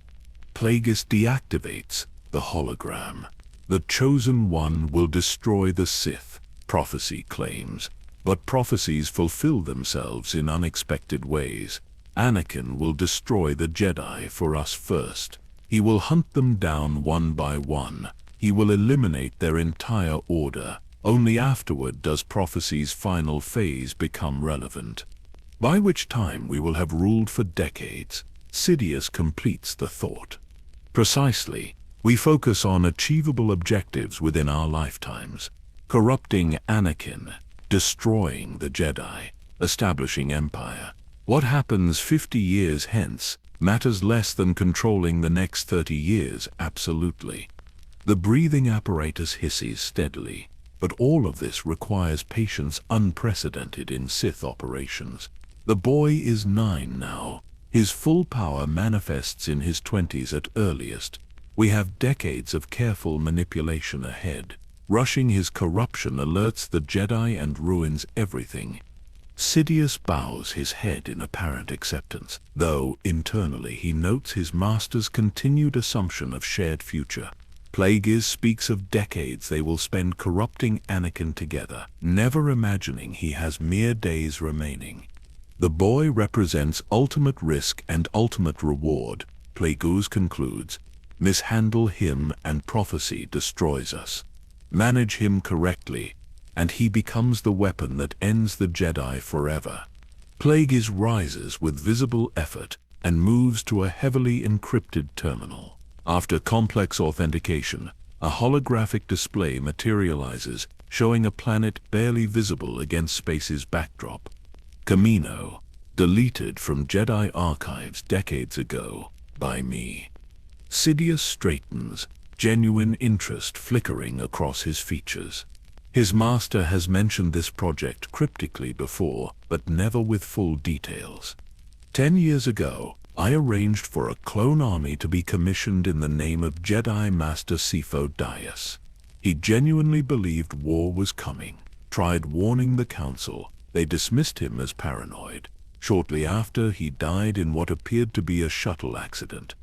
Plagueis deactivates the hologram. The Chosen One will destroy the Sith, prophecy claims. But prophecies fulfill themselves in unexpected ways. Anakin will destroy the Jedi for us first. He will hunt them down one by one. He will eliminate their entire order. Only afterward does prophecy's final phase become relevant. by which time we will have ruled for decades. Sidious completes the thought. Precisely, we focus on achievable objectives within our lifetimes, corrupting Anakin, destroying the Jedi, establishing empire. What happens 50 years hence matters less than controlling the next 30 years, absolutely. The breathing apparatus hisses steadily, but all of this requires patience unprecedented in Sith operations. The boy is 9 now. His full power manifests in his 20s at earliest. We have decades of careful manipulation ahead. Rushing his corruption alerts the Jedi and ruins everything. Sidious bows his head in apparent acceptance, though internally he notes his master's continued assumption of shared future. Plagueis speaks of decades they will spend corrupting Anakin together, never imagining he has mere days remaining. The boy represents ultimate risk and ultimate reward, Plagueis concludes. Mishandle him and prophecy destroys us. Manage him correctly, and he becomes the weapon that ends the Jedi forever. Plagueis rises with visible effort and moves to a heavily encrypted terminal. After complex authentication, a holographic display materializes, showing a planet barely visible against space's backdrop. Kamino, deleted from Jedi archives decades ago by me. Sidious straightens, genuine interest flickering across his features. His master has mentioned this project cryptically before, but never with full details. 10 years ago, I arranged for a clone army to be commissioned in the name of Jedi Master Sith Sidious. He genuinely believed war was coming, tried warning the Council. They dismissed him as paranoid. Shortly after, he died in what appeared to be a shuttle accident.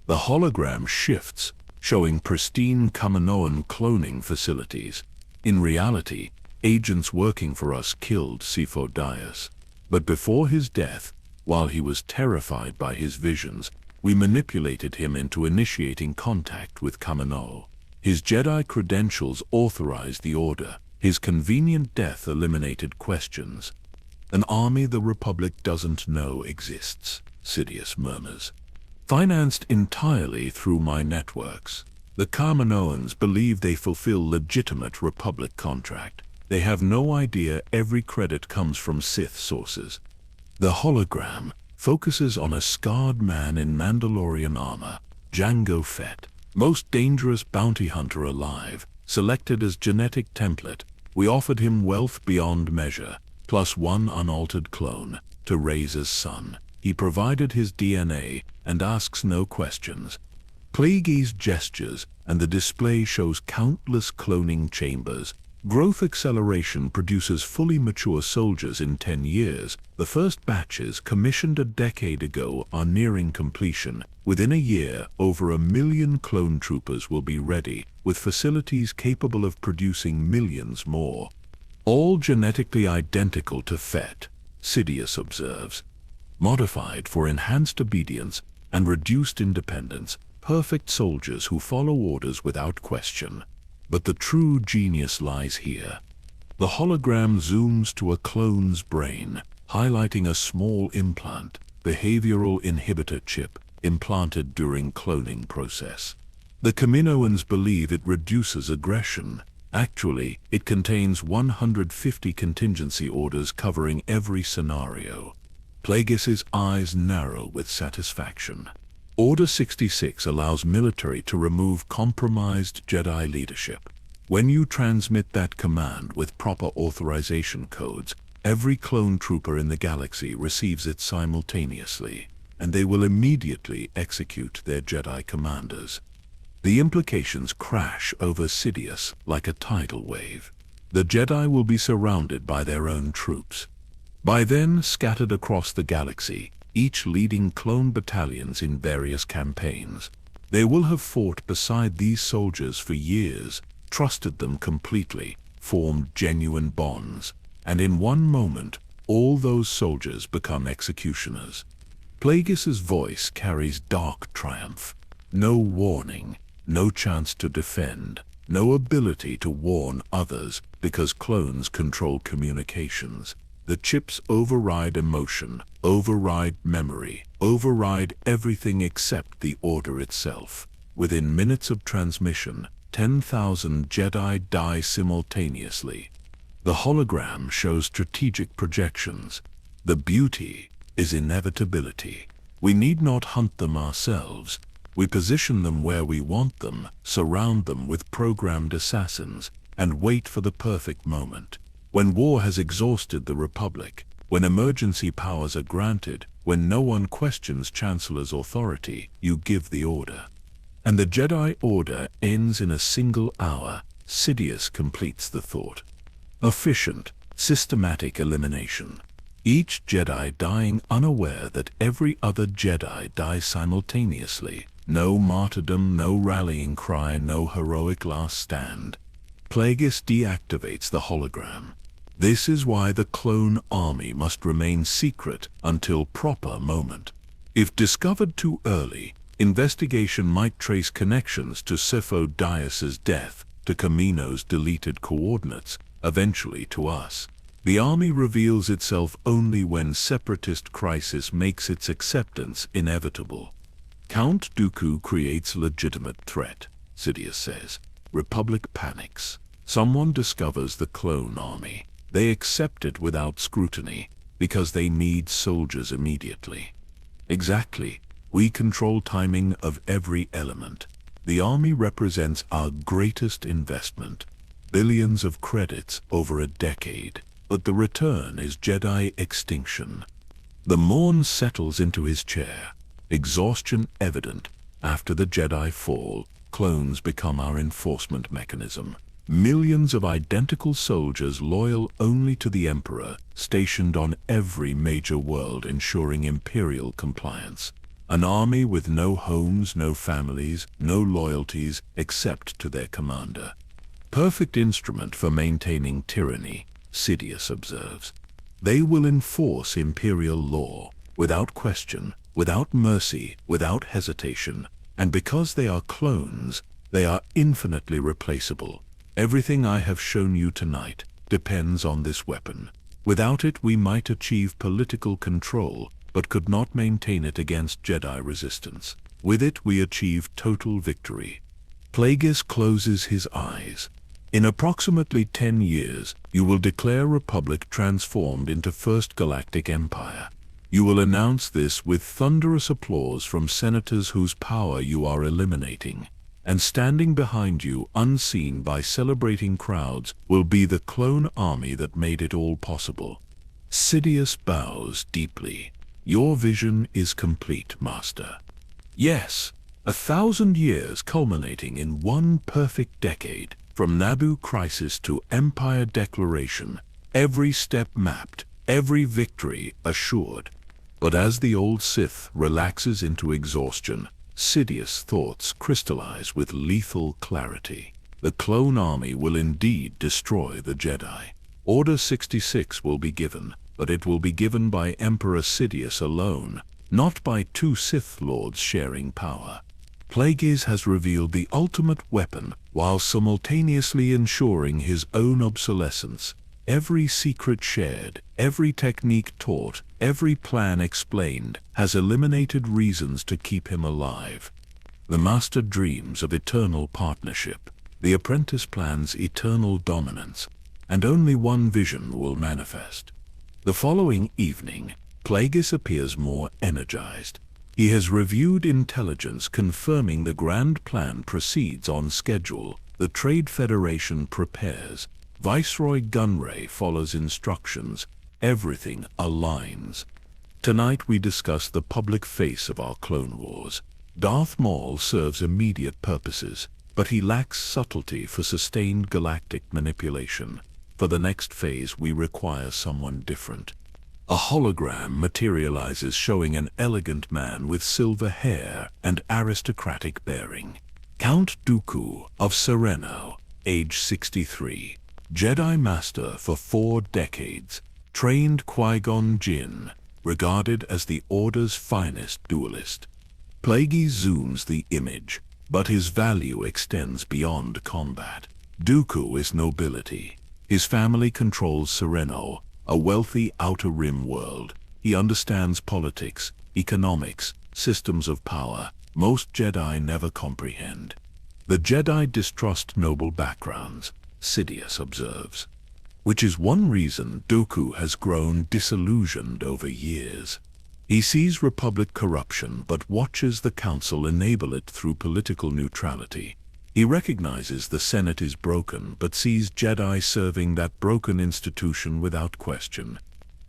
The hologram shifts, showing pristine Kaminoan cloning facilities. In reality, agents working for us killed Sith Sidious. But before his death, while he was terrified by his visions, we manipulated him into initiating contact with Kamino. His Jedi credentials authorized the order. His convenient death eliminated questions. An army the Republic doesn't know exists, Sidious murmurs. Financed entirely through my networks. The Kaminoans believe they fulfill legitimate Republic contract. They have no idea every credit comes from Sith sources. The hologram focuses on a scarred man in Mandalorian armor, Jango Fett, most dangerous bounty hunter alive, selected as genetic template. We offered him wealth beyond measure, plus 1 unaltered clone, to raise as son. He provided his DNA and asks no questions. Plagueis gestures, and the display shows countless cloning chambers. Growth acceleration produces fully mature soldiers in 10 years. The first batches commissioned a decade ago are nearing completion. Within a year, over 1 million clone troopers will be ready, with facilities capable of producing millions more. All genetically identical to Fett, Sidious observes. Modified for enhanced obedience and reduced independence, perfect soldiers who follow orders without question. But the true genius lies here. The hologram zooms to a clone's brain, highlighting a small implant, behavioral inhibitor chip, implanted during cloning process. The Kaminoans believe it reduces aggression. Actually, it contains 150 contingency orders covering every scenario. Plagueis's eyes narrow with satisfaction. Order 66 allows military to remove compromised Jedi leadership. When you transmit that command with proper authorization codes, every clone trooper in the galaxy receives it simultaneously, and they will immediately execute their Jedi commanders. The implications crash over Sidious like a tidal wave. The Jedi will be surrounded by their own troops. By then, scattered across the galaxy, each leading clone battalions in various campaigns. They will have fought beside these soldiers for years, trusted them completely, formed genuine bonds, and in one moment, all those soldiers become executioners. Plagueis's voice carries dark triumph. No warning, no chance to defend, no ability to warn others because clones control communications. The chips override emotion, override memory, override everything except the order itself. Within minutes of transmission, 10,000 Jedi die simultaneously. The hologram shows strategic projections. The beauty is inevitability. We need not hunt them ourselves. We position them where we want them, surround them with programmed assassins, and wait for the perfect moment. When war has exhausted the Republic, when emergency powers are granted, when no one questions Chancellor's authority, you give the order. And the Jedi Order ends in a single hour. Sidious completes the thought. Efficient, systematic elimination. Each Jedi dying unaware that every other Jedi dies simultaneously. No martyrdom, no rallying cry, no heroic last stand. Plagueis deactivates the hologram. This is why the clone army must remain secret until proper moment. If discovered too early, investigation might trace connections to Sith Lords' death, to Kamino's deleted coordinates, eventually to us. The army reveals itself only when separatist crisis makes its acceptance inevitable. Count Dooku creates legitimate threat, Sidious says. Republic panics. Someone discovers the clone army. They accept it without scrutiny, because they need soldiers immediately. Exactly. We control timing of every element. The army represents our greatest investment. Billions of credits over a decade. But the return is Jedi extinction. The Morn settles into his chair. Exhaustion evident. After the Jedi fall, clones become our enforcement mechanism. Millions of identical soldiers loyal only to the Emperor, stationed on every major world ensuring imperial compliance. An army with no homes, no families, no loyalties except to their commander. Perfect instrument for maintaining tyranny, Sidious observes. They will enforce imperial law, without question, without mercy, without hesitation. And because they are clones, they are infinitely replaceable. Everything I have shown you tonight depends on this weapon. Without it we might achieve political control, but could not maintain it against Jedi resistance. With it we achieve total victory. Plagueis closes his eyes. In approximately 10 years, you will declare Republic transformed into First Galactic Empire. You will announce this with thunderous applause from senators whose power you are eliminating. And standing behind you, unseen by celebrating crowds, will be the clone army that made it all possible. Sidious bows deeply. Your vision is complete, Master. Yes, 1,000 years culminating in one perfect decade, from Naboo crisis to Empire declaration, every step mapped, every victory assured. But as the old Sith relaxes into exhaustion, Sidious thoughts crystallize with lethal clarity. The clone army will indeed destroy the Jedi. Order 66 will be given, but it will be given by Emperor Sidious alone, not by two Sith Lords sharing power. Plagueis has revealed the ultimate weapon while simultaneously ensuring his own obsolescence. Every secret shared, every technique taught, every plan explained, has eliminated reasons to keep him alive. The Master dreams of eternal partnership. The apprentice plans eternal dominance. And only one vision will manifest. The following evening, Plagueis appears more energized. He has reviewed intelligence confirming the grand plan proceeds on schedule. The Trade Federation prepares. Viceroy Gunray follows instructions. Everything aligns. Tonight we discuss the public face of our Clone Wars. Darth Maul serves immediate purposes, but he lacks subtlety for sustained galactic manipulation. For the next phase we require someone different. A hologram materializes showing an elegant man with silver hair and aristocratic bearing. Count Dooku of Sereno, age 63. Jedi Master for 4 decades, trained Qui-Gon Jinn, regarded as the Order's finest duelist. Plagueis zooms the image, but his value extends beyond combat. Dooku is nobility. His family controls Sereno, a wealthy Outer Rim world. He understands politics, economics, systems of power. Most Jedi never comprehend. The Jedi distrust noble backgrounds, Sidious observes, which is one reason Dooku has grown disillusioned over years. He sees Republic corruption but watches the Council enable it through political neutrality. He recognizes the Senate is broken but sees Jedi serving that broken institution without question.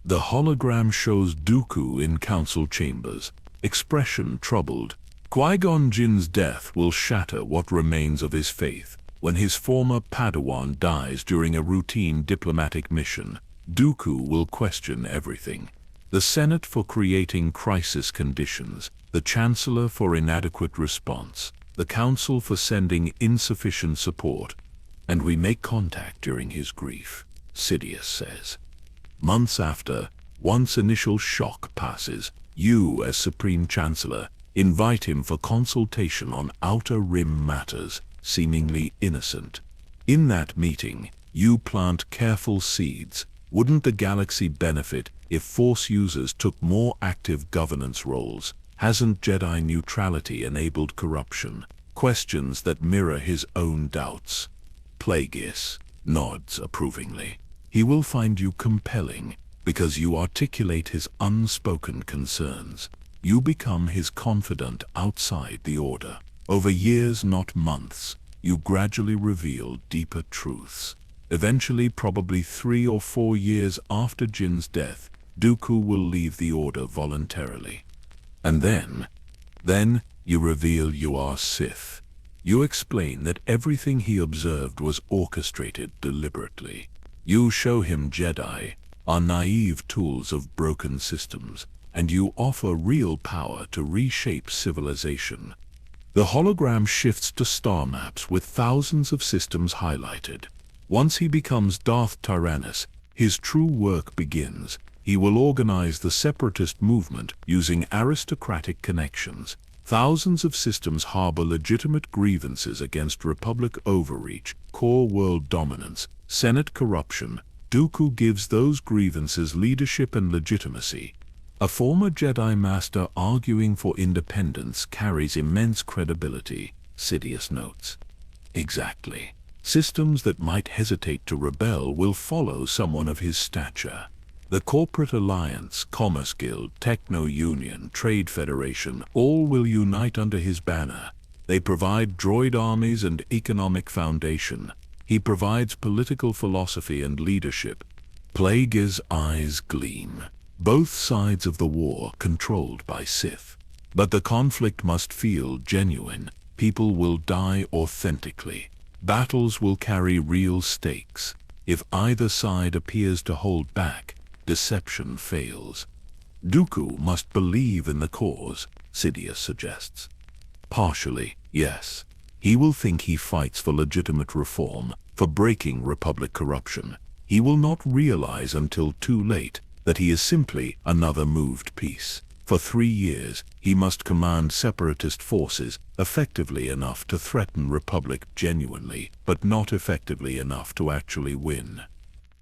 The hologram shows Dooku in council chambers, expression troubled. Qui-Gon Jinn's death will shatter what remains of his faith. When his former Padawan dies during a routine diplomatic mission, Dooku will question everything. The Senate for creating crisis conditions, the Chancellor for inadequate response, the Council for sending insufficient support. And we make contact during his grief, Sidious says. Months after, once initial shock passes, you, as Supreme Chancellor, invite him for consultation on Outer Rim matters, seemingly innocent. In that meeting, you plant careful seeds. Wouldn't the galaxy benefit if Force users took more active governance roles? Hasn't Jedi neutrality enabled corruption? Questions that mirror his own doubts. Plagueis nods approvingly. He will find you compelling because you articulate his unspoken concerns. You become his confidant outside the Order. Over years, not months, you gradually reveal deeper truths. Eventually, probably 3 or 4 years after Jinn's death, Dooku will leave the Order voluntarily. And then you reveal you are Sith. You explain that everything he observed was orchestrated deliberately. You show him Jedi are naive tools of broken systems, and you offer real power to reshape civilization. The hologram shifts to star maps with thousands of systems highlighted. Once he becomes Darth Tyrannus, his true work begins. He will organize the separatist movement using aristocratic connections. Thousands of systems harbor legitimate grievances against Republic overreach, core world dominance, Senate corruption. Dooku gives those grievances leadership and legitimacy. A former Jedi Master arguing for independence carries immense credibility, Sidious notes. Exactly. Systems that might hesitate to rebel will follow someone of his stature. The Corporate Alliance, Commerce Guild, Techno Union, Trade Federation, all will unite under his banner. They provide droid armies and economic foundation. He provides political philosophy and leadership. Plagueis' eyes gleam. Both sides of the war controlled by Sith. But the conflict must feel genuine. People will die authentically. Battles will carry real stakes. If either side appears to hold back, deception fails. Dooku must believe in the cause, Sidious suggests. Partially, yes. He will think he fights for legitimate reform, for breaking Republic corruption. He will not realize until too late that he is simply another moved piece. For 3 years, he must command separatist forces effectively enough to threaten Republic genuinely, but not effectively enough to actually win.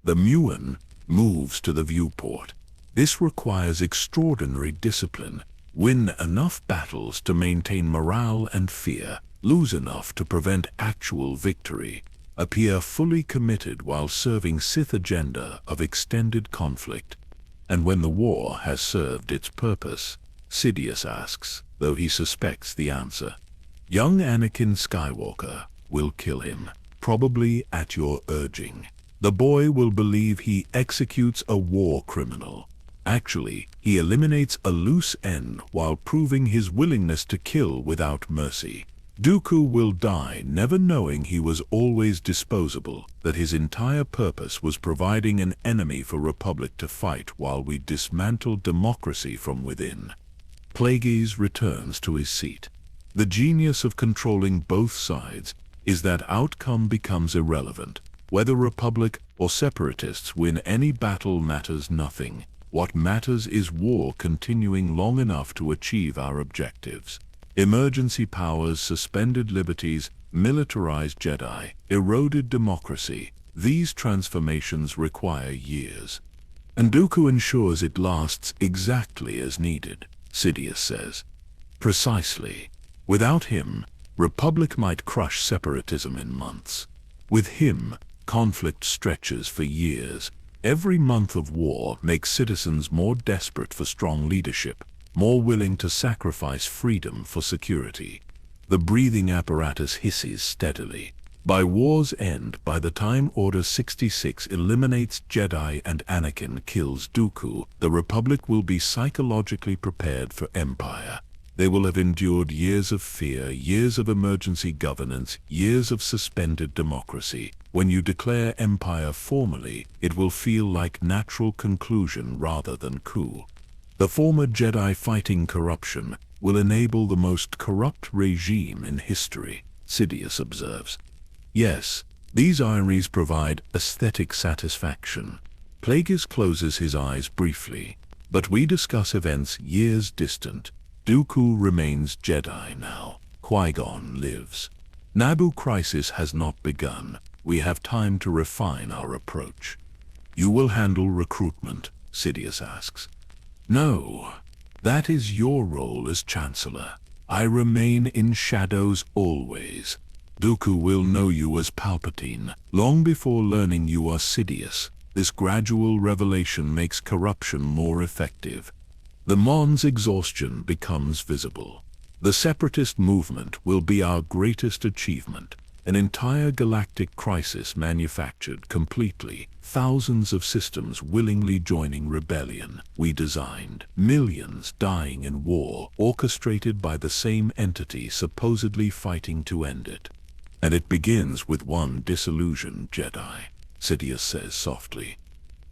The Muon moves to the viewport. This requires extraordinary discipline. Win enough battles to maintain morale and fear. Lose enough to prevent actual victory. Appear fully committed while serving Sith agenda of extended conflict. And when the war has served its purpose, Sidious asks, though he suspects the answer. Young Anakin Skywalker will kill him, probably at your urging. The boy will believe he executes a war criminal. Actually, he eliminates a loose end while proving his willingness to kill without mercy. Dooku will die never knowing he was always disposable, that his entire purpose was providing an enemy for Republic to fight while we dismantle democracy from within. Plagueis returns to his seat. The genius of controlling both sides is that outcome becomes irrelevant. Whether Republic or Separatists win any battle matters nothing. What matters is war continuing long enough to achieve our objectives. Emergency powers, suspended liberties, militarized Jedi, eroded democracy. These transformations require years. And Dooku ensures it lasts exactly as needed, Sidious says. Precisely. Without him, Republic might crush separatism in months. With him, conflict stretches for years. Every month of war makes citizens more desperate for strong leadership, more willing to sacrifice freedom for security. The breathing apparatus hisses steadily. By war's end, by the time Order 66 eliminates Jedi and Anakin kills Dooku, the Republic will be psychologically prepared for Empire. They will have endured years of fear, years of emergency governance, years of suspended democracy. When you declare Empire formally, it will feel like natural conclusion rather than coup. The former Jedi fighting corruption will enable the most corrupt regime in history, Sidious observes. Yes, these ironies provide aesthetic satisfaction. Plagueis closes his eyes briefly, but we discuss events years distant. Dooku remains Jedi now. Qui-Gon lives. Naboo crisis has not begun. We have time to refine our approach. You will handle recruitment, Sidious asks. No, that is your role as Chancellor. I remain in shadows always. Dooku will know you as Palpatine, long before learning you are Sidious. This gradual revelation makes corruption more effective. The Mon's exhaustion becomes visible. The separatist movement will be our greatest achievement, an entire galactic crisis manufactured completely, thousands of systems willingly joining rebellion we designed, millions dying in war orchestrated by the same entity supposedly fighting to end it. And it begins with one disillusioned Jedi, Sidious says softly.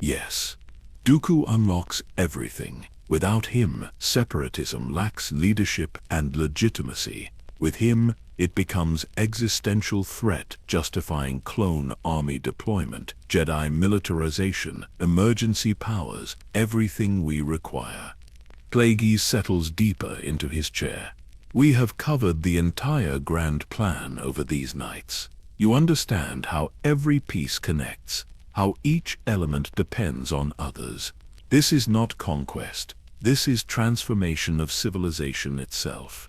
Yes, Dooku unlocks everything. Without him, separatism lacks leadership and legitimacy. With him, it becomes existential threat justifying clone army deployment, Jedi militarization, emergency powers, everything we require. Plagueis settles deeper into his chair. We have covered the entire grand plan over these nights. You understand how every piece connects, how each element depends on others. This is not conquest. This is transformation of civilization itself.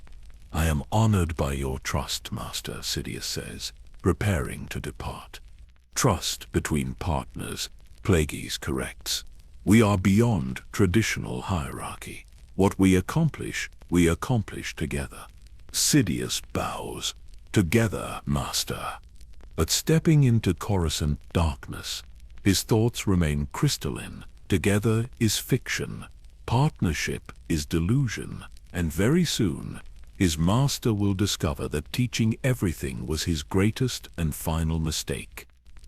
I am honored by your trust, Master, Sidious says, preparing to depart. Trust between partners, Plagueis corrects. We are beyond traditional hierarchy. What we accomplish together. Sidious bows. Together, Master. But stepping into Coruscant darkness, his thoughts remain crystalline. Together is fiction. Partnership is delusion. And very soon, his master will discover that teaching everything was his greatest and final mistake.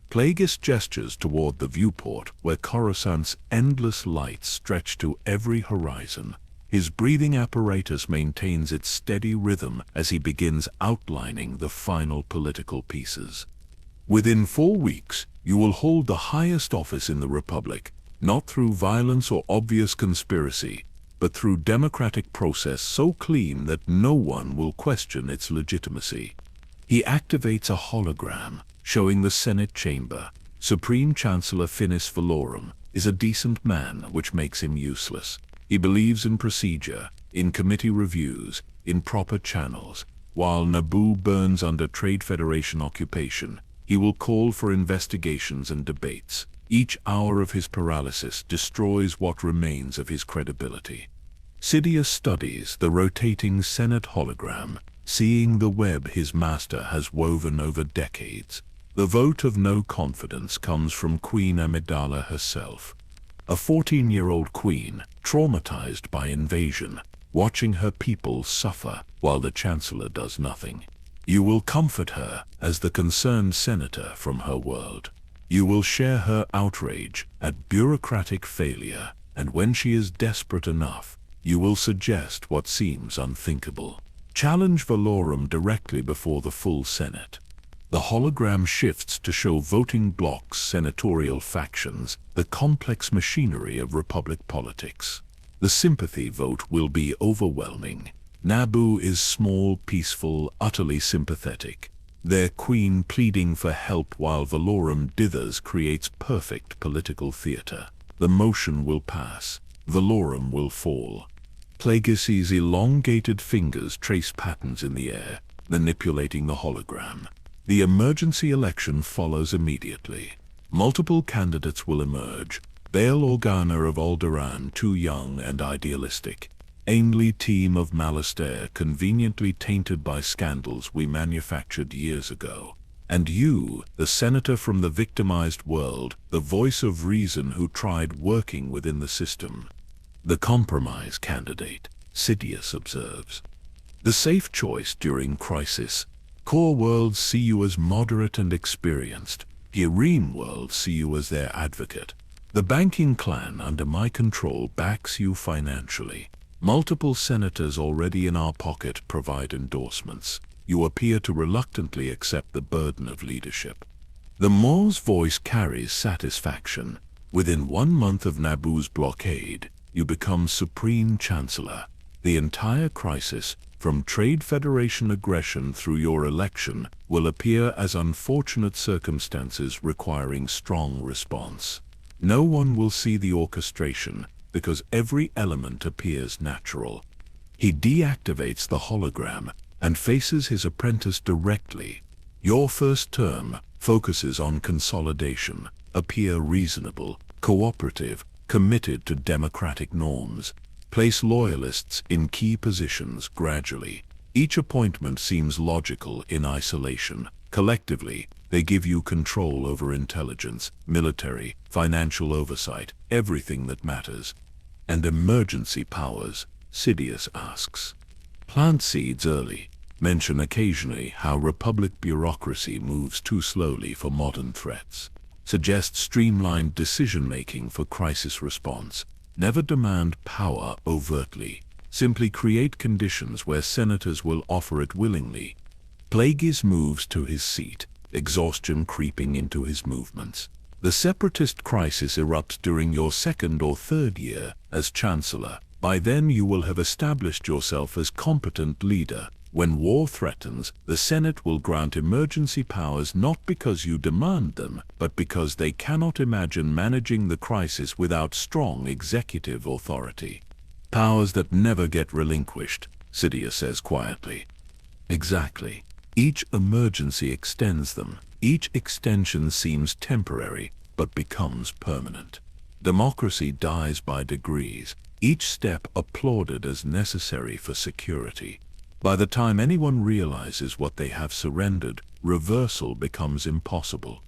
Plagueis gestures toward the viewport where Coruscant's endless lights stretch to every horizon. His breathing apparatus maintains its steady rhythm as he begins outlining the final political pieces. Within 4 weeks, you will hold the highest office in the Republic, not through violence or obvious conspiracy, but through democratic process so clean that no one will question its legitimacy. He activates a hologram, showing the Senate chamber. Supreme Chancellor Finis Valorum is a decent man, which makes him useless. He believes in procedure, in committee reviews, in proper channels. While Naboo burns under Trade Federation occupation, he will call for investigations and debates. Each hour of his paralysis destroys what remains of his credibility. Sidious studies the rotating Senate hologram, seeing the web his master has woven over decades. The vote of no confidence comes from Queen Amidala herself. A 14-year-old queen, traumatized by invasion, watching her people suffer while the Chancellor does nothing. You will comfort her as the concerned senator from her world. You will share her outrage at bureaucratic failure, and when she is desperate enough, you will suggest what seems unthinkable. Challenge Valorum directly before the full Senate. The hologram shifts to show voting blocs, senatorial factions, the complex machinery of Republic politics. The sympathy vote will be overwhelming. Naboo is small, peaceful, utterly sympathetic. Their queen pleading for help while Valorum dithers creates perfect political theater. the motion will pass, Valorum will fall. Plagueis's elongated fingers trace patterns in the air, manipulating the hologram. The emergency election follows immediately. Multiple candidates will emerge. Bail Organa of Alderaan, too young and idealistic. Ainley team of Malastare, conveniently tainted by scandals we manufactured years ago. And you, the senator from the victimized world, the voice of reason who tried working within the system. The compromise candidate, Sidious observes. The safe choice during crisis. Core worlds see you as moderate and experienced. Irene worlds see you as their advocate. The banking clan under my control backs you financially. Multiple senators already in our pocket provide endorsements. You appear to reluctantly accept the burden of leadership. The Maor's voice carries satisfaction. Within 1 month of Naboo's blockade, you become Supreme Chancellor. The entire crisis, from Trade Federation aggression through your election, will appear as unfortunate circumstances requiring strong response. No one will see the orchestration, because every element appears natural. He deactivates the hologram and faces his apprentice directly. Your first term focuses on consolidation. Appear reasonable, cooperative, committed to democratic norms. Place loyalists in key positions gradually. Each appointment seems logical in isolation. Collectively, they give you control over intelligence, military, financial oversight, everything that matters. And emergency powers, Sidious asks. Plant seeds early. Mention occasionally how Republic bureaucracy moves too slowly for modern threats. Suggest streamlined decision-making for crisis response. Never demand power overtly. Simply create conditions where senators will offer it willingly. Plagueis moves to his seat, exhaustion creeping into his movements. The separatist crisis erupts during your 2nd or 3rd year as Chancellor. By then you will have established yourself as competent leader. When war threatens, the Senate will grant emergency powers not because you demand them, but because they cannot imagine managing the crisis without strong executive authority. Powers that never get relinquished, Sidious says quietly. Exactly. Each emergency extends them. Each extension seems temporary, but becomes permanent. Democracy dies by degrees, each step applauded as necessary for security. By the time anyone realizes what they have surrendered, reversal becomes impossible.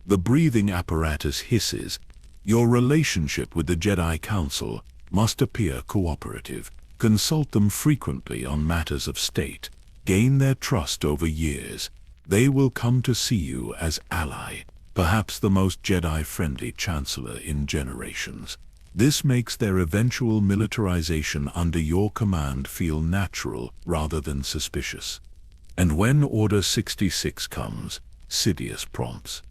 The breathing apparatus hisses. Your relationship with the Jedi Council must appear cooperative. Consult them frequently on matters of state. Gain their trust over years. They will come to see you as ally, perhaps the most Jedi-friendly Chancellor in generations. This makes their eventual militarization under your command feel natural rather than suspicious. And when Order 66 comes, Sidious prompts.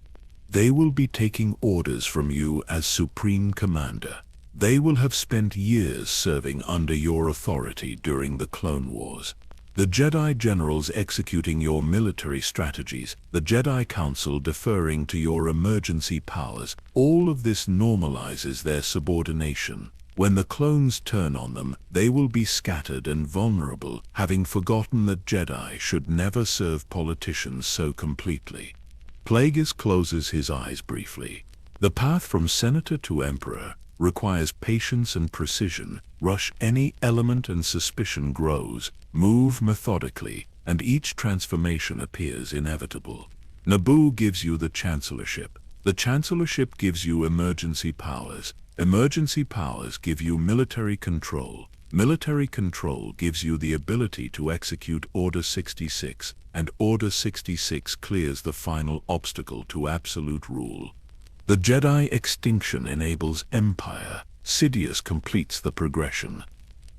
They will be taking orders from you as Supreme Commander. They will have spent years serving under your authority during the Clone Wars. The Jedi generals executing your military strategies, the Jedi Council deferring to your emergency powers, all of this normalizes their subordination. When the clones turn on them, they will be scattered and vulnerable, having forgotten that Jedi should never serve politicians so completely. Plagueis closes his eyes briefly. The path from senator to emperor requires patience and precision. Rush any element and suspicion grows. Move methodically, and each transformation appears inevitable. Naboo gives you the chancellorship. The chancellorship gives you emergency powers. Emergency powers give you military control. Military control gives you the ability to execute Order 66, and Order 66 clears the final obstacle to absolute rule. The Jedi extinction enables empire. Sidious completes the progression.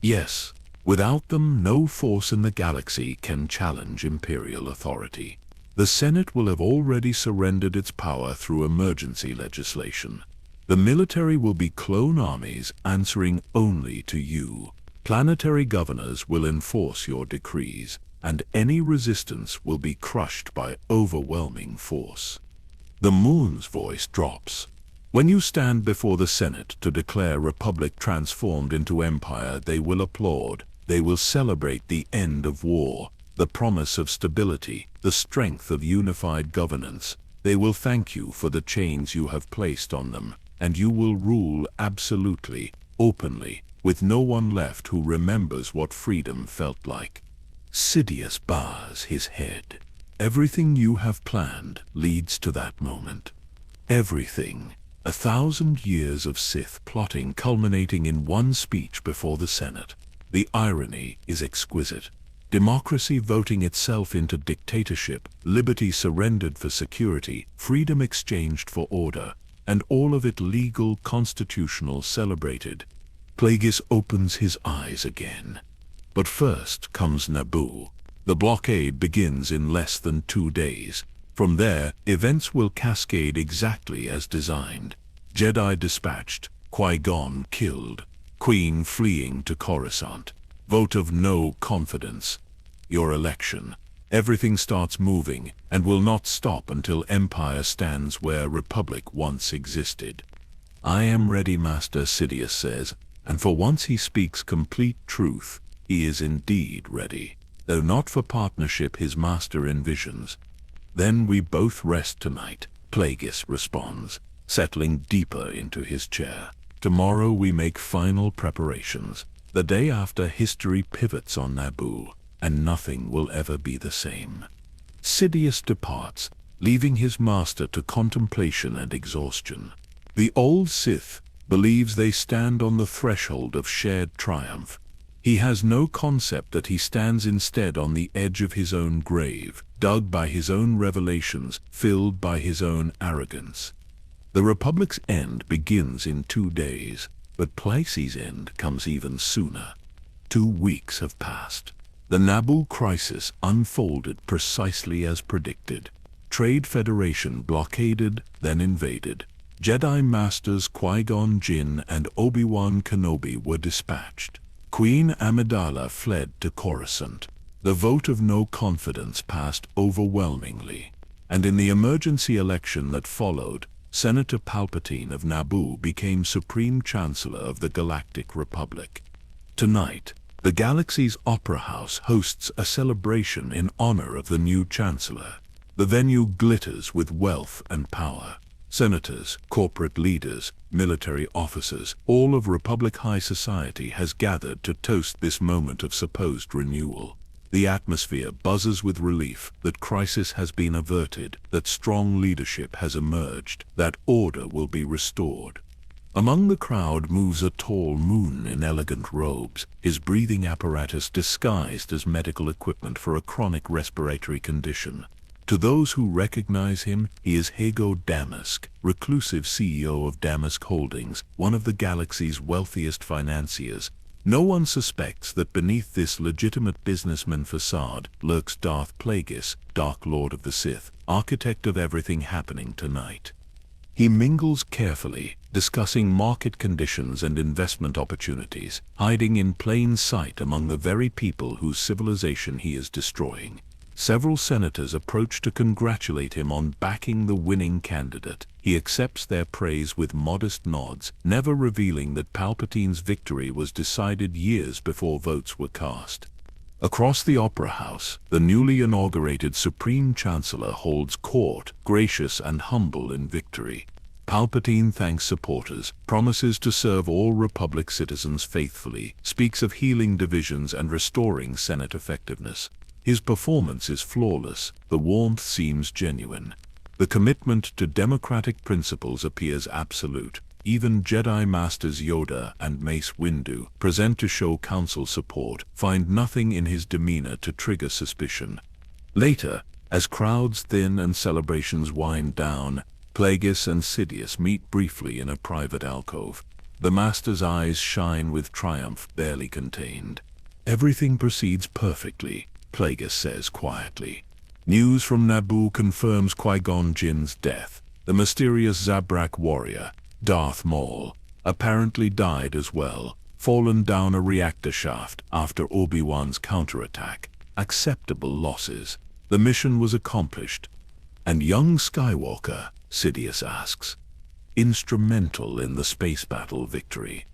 Yes, without them no force in the galaxy can challenge imperial authority. The Senate will have already surrendered its power through emergency legislation. The military will be clone armies answering only to you. Planetary governors will enforce your decrees, and any resistance will be crushed by overwhelming force. The moon's voice drops. When you stand before the Senate to declare Republic transformed into Empire, they will applaud. They will celebrate the end of war, the promise of stability, the strength of unified governance. They will thank you for the chains you have placed on them, and you will rule absolutely, openly, with no one left who remembers what freedom felt like. Sidious bows his head. Everything you have planned leads to that moment. Everything. 1,000 years of Sith plotting culminating in one speech before the Senate. The irony is exquisite. Democracy voting itself into dictatorship, liberty surrendered for security, freedom exchanged for order, and all of it legal, constitutional, celebrated. Plagueis opens his eyes again. But first comes Naboo. The blockade begins in less than 2 days. From there, events will cascade exactly as designed. Jedi dispatched, Qui-Gon killed, Queen fleeing to Coruscant. Vote of no confidence. Your election. Everything starts moving and will not stop until Empire stands where Republic once existed. I am ready, Master, Sidious says, and for once he speaks complete truth. He is indeed ready, though not for partnership his master envisions. Then we both rest tonight, Plagueis responds, settling deeper into his chair. Tomorrow we make final preparations. The day after, history pivots on Naboo, and nothing will ever be the same. Sidious departs, leaving his master to contemplation and exhaustion. The old Sith believes they stand on the threshold of shared triumph. He has no concept that he stands instead on the edge of his own grave, dug by his own revelations, filled by his own arrogance. The Republic's end begins in 2 days, but Plagueis' end comes even sooner. 2 weeks have passed. The Naboo crisis unfolded precisely as predicted. Trade Federation blockaded, then invaded. Jedi Masters Qui-Gon Jinn and Obi-Wan Kenobi were dispatched. Queen Amidala fled to Coruscant. The vote of no confidence passed overwhelmingly, and in the emergency election that followed, Senator Palpatine of Naboo became Supreme Chancellor of the Galactic Republic. Tonight, the galaxy's Opera House hosts a celebration in honor of the new Chancellor. The venue glitters with wealth and power. Senators, corporate leaders, military officers, all of Republic high society has gathered to toast this moment of supposed renewal. The atmosphere buzzes with relief that crisis has been averted, that strong leadership has emerged, that order will be restored. Among the crowd moves a tall moon in elegant robes, his breathing apparatus disguised as medical equipment for a chronic respiratory condition. To those who recognize him, he is Hago Damask, reclusive CEO of Damask Holdings, one of the galaxy's wealthiest financiers. No one suspects that beneath this legitimate businessman facade lurks Darth Plagueis, Dark Lord of the Sith, architect of everything happening tonight. He mingles carefully, discussing market conditions and investment opportunities, hiding in plain sight among the very people whose civilization he is destroying. Several senators approach to congratulate him on backing the winning candidate. He accepts their praise with modest nods, never revealing that Palpatine's victory was decided years before votes were cast. Across the Opera House, the newly inaugurated Supreme Chancellor holds court, gracious and humble in victory. Palpatine thanks supporters, promises to serve all Republic citizens faithfully, speaks of healing divisions and restoring Senate effectiveness. His performance is flawless, the warmth seems genuine. The commitment to democratic principles appears absolute. Even Jedi Masters Yoda and Mace Windu, present to show council support, find nothing in his demeanor to trigger suspicion. Later, as crowds thin and celebrations wind down, Plagueis and Sidious meet briefly in a private alcove. The Master's eyes shine with triumph barely contained. Everything proceeds perfectly, Plagueis says quietly. News from Naboo confirms Qui-Gon Jinn's death. The mysterious Zabrak warrior, Darth Maul, apparently died as well, fallen down a reactor shaft after Obi-Wan's counterattack. Acceptable losses. The mission was accomplished. And young Skywalker, Sidious asks. instrumental in the space battle victory.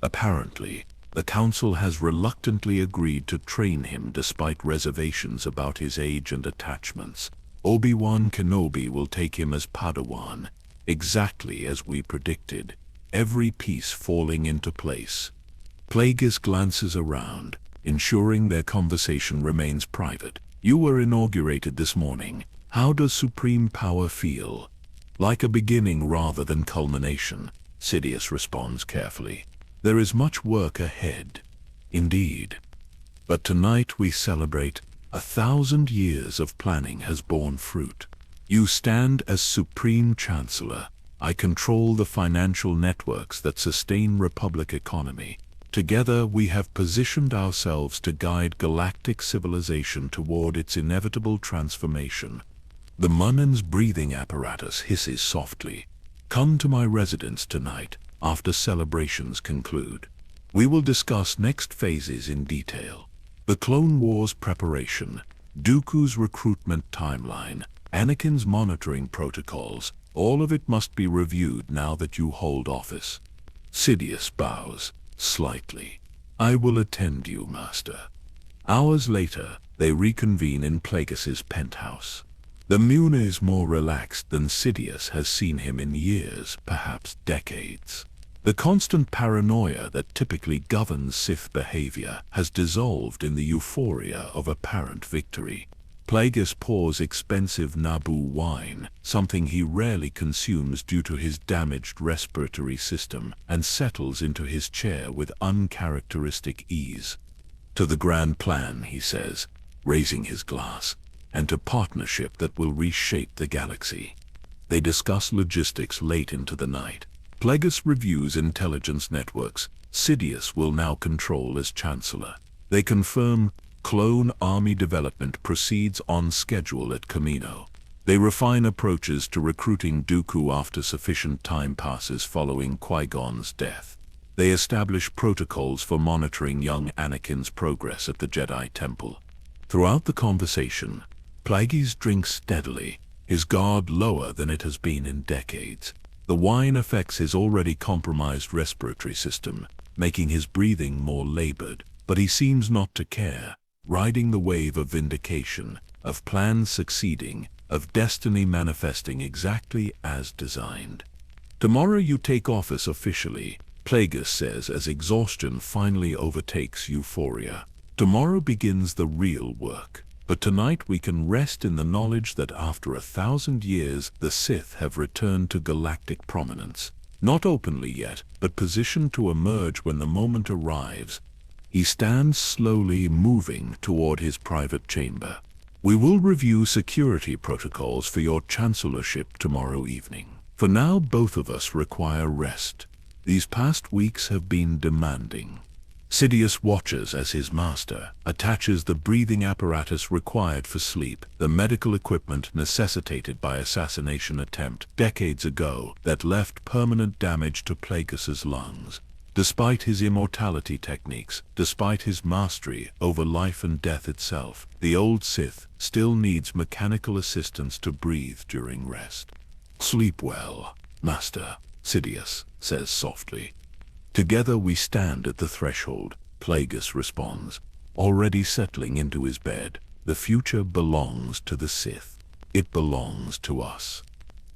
Apparently, the Council has reluctantly agreed to train him despite reservations about his age and attachments. Obi-Wan Kenobi will take him as Padawan, exactly as we predicted, every piece falling into place. Plagueis glances around, ensuring their conversation remains private. You were inaugurated this morning. How does supreme power feel? Like a beginning rather than culmination, Sidious responds carefully. There is much work ahead, indeed. But tonight we celebrate 1,000 years of planning has borne fruit. You stand as Supreme Chancellor. I control the financial networks that sustain Republic economy. Together we have positioned ourselves to guide galactic civilization toward its inevitable transformation. The Munnan's breathing apparatus hisses softly. Come to my residence tonight, after celebrations conclude. We will discuss next phases in detail. The Clone Wars preparation, Dooku's recruitment timeline, Anakin's monitoring protocols, all of it must be reviewed now that you hold office. Sidious bows slightly. I will attend you, Master. Hours later, they reconvene in Plagueis's penthouse. The Muna is more relaxed than Sidious has seen him in years, perhaps decades. The constant paranoia that typically governs Sith behavior has dissolved in the euphoria of apparent victory. Plagueis pours expensive Naboo wine, something he rarely consumes due to his damaged respiratory system, and settles into his chair with uncharacteristic ease. To the grand plan, he says, raising his glass, and to partnership that will reshape the galaxy. They discuss logistics late into the night. Plagueis reviews intelligence networks. Sidious will now control as Chancellor. They confirm clone army development proceeds on schedule at Kamino. They refine approaches to recruiting Dooku after sufficient time passes following Qui-Gon's death. They establish protocols for monitoring young Anakin's progress at the Jedi Temple. Throughout the conversation, Plagueis drinks steadily, his guard lower than it has been in decades. The wine affects his already compromised respiratory system, making his breathing more labored, but he seems not to care, riding the wave of vindication, of plans succeeding, of destiny manifesting exactly as designed. Tomorrow you take office officially, Plagueis says as exhaustion finally overtakes euphoria. Tomorrow begins the real work. But tonight we can rest in the knowledge that after 1,000 years the Sith have returned to galactic prominence. Not openly yet, but positioned to emerge when the moment arrives. He stands slowly moving toward his private chamber. We will review security protocols for your chancellorship tomorrow evening. For now both of us require rest. These past weeks have been demanding. Sidious watches as his master attaches the breathing apparatus required for sleep, the medical equipment necessitated by assassination attempt decades ago that left permanent damage to Plagueis's lungs. Despite his immortality techniques, despite his mastery over life and death itself, the old Sith still needs mechanical assistance to breathe during rest. Sleep well, Master, Sidious says softly. Together we stand at the threshold, Plagueis responds, already settling into his bed. The future belongs to the Sith. It belongs to us.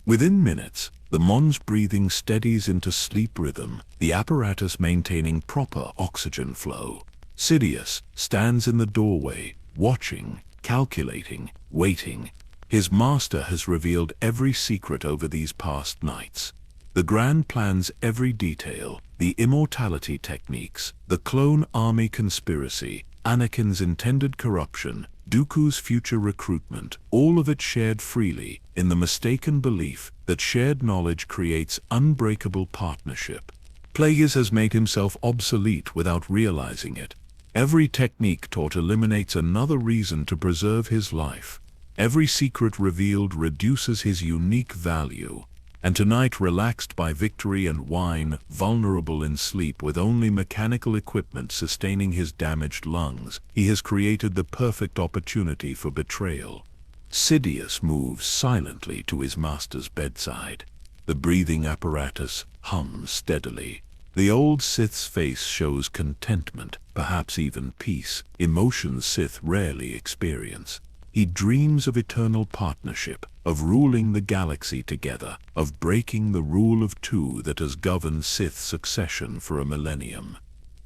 Within minutes, the Mon's breathing steadies into sleep rhythm, the apparatus maintaining proper oxygen flow. Sidious stands in the doorway, watching, calculating, waiting. His master has revealed every secret over these past nights. The grand plan's every detail, the immortality techniques, the clone army conspiracy, Anakin's intended corruption, Dooku's future recruitment, all of it shared freely in the mistaken belief that shared knowledge creates unbreakable partnership. Plagueis has made himself obsolete without realizing it. Every technique taught eliminates another reason to preserve his life. Every secret revealed reduces his unique value. And tonight, relaxed by victory and wine, vulnerable in sleep with only mechanical equipment sustaining his damaged lungs, he has created the perfect opportunity for betrayal. Sidious moves silently to his master's bedside. The breathing apparatus hums steadily. The old Sith's face shows contentment, perhaps even peace, emotions Sith rarely experience. He dreams of eternal partnership, of ruling the galaxy together, of breaking the rule of two that has governed Sith succession for a millennium.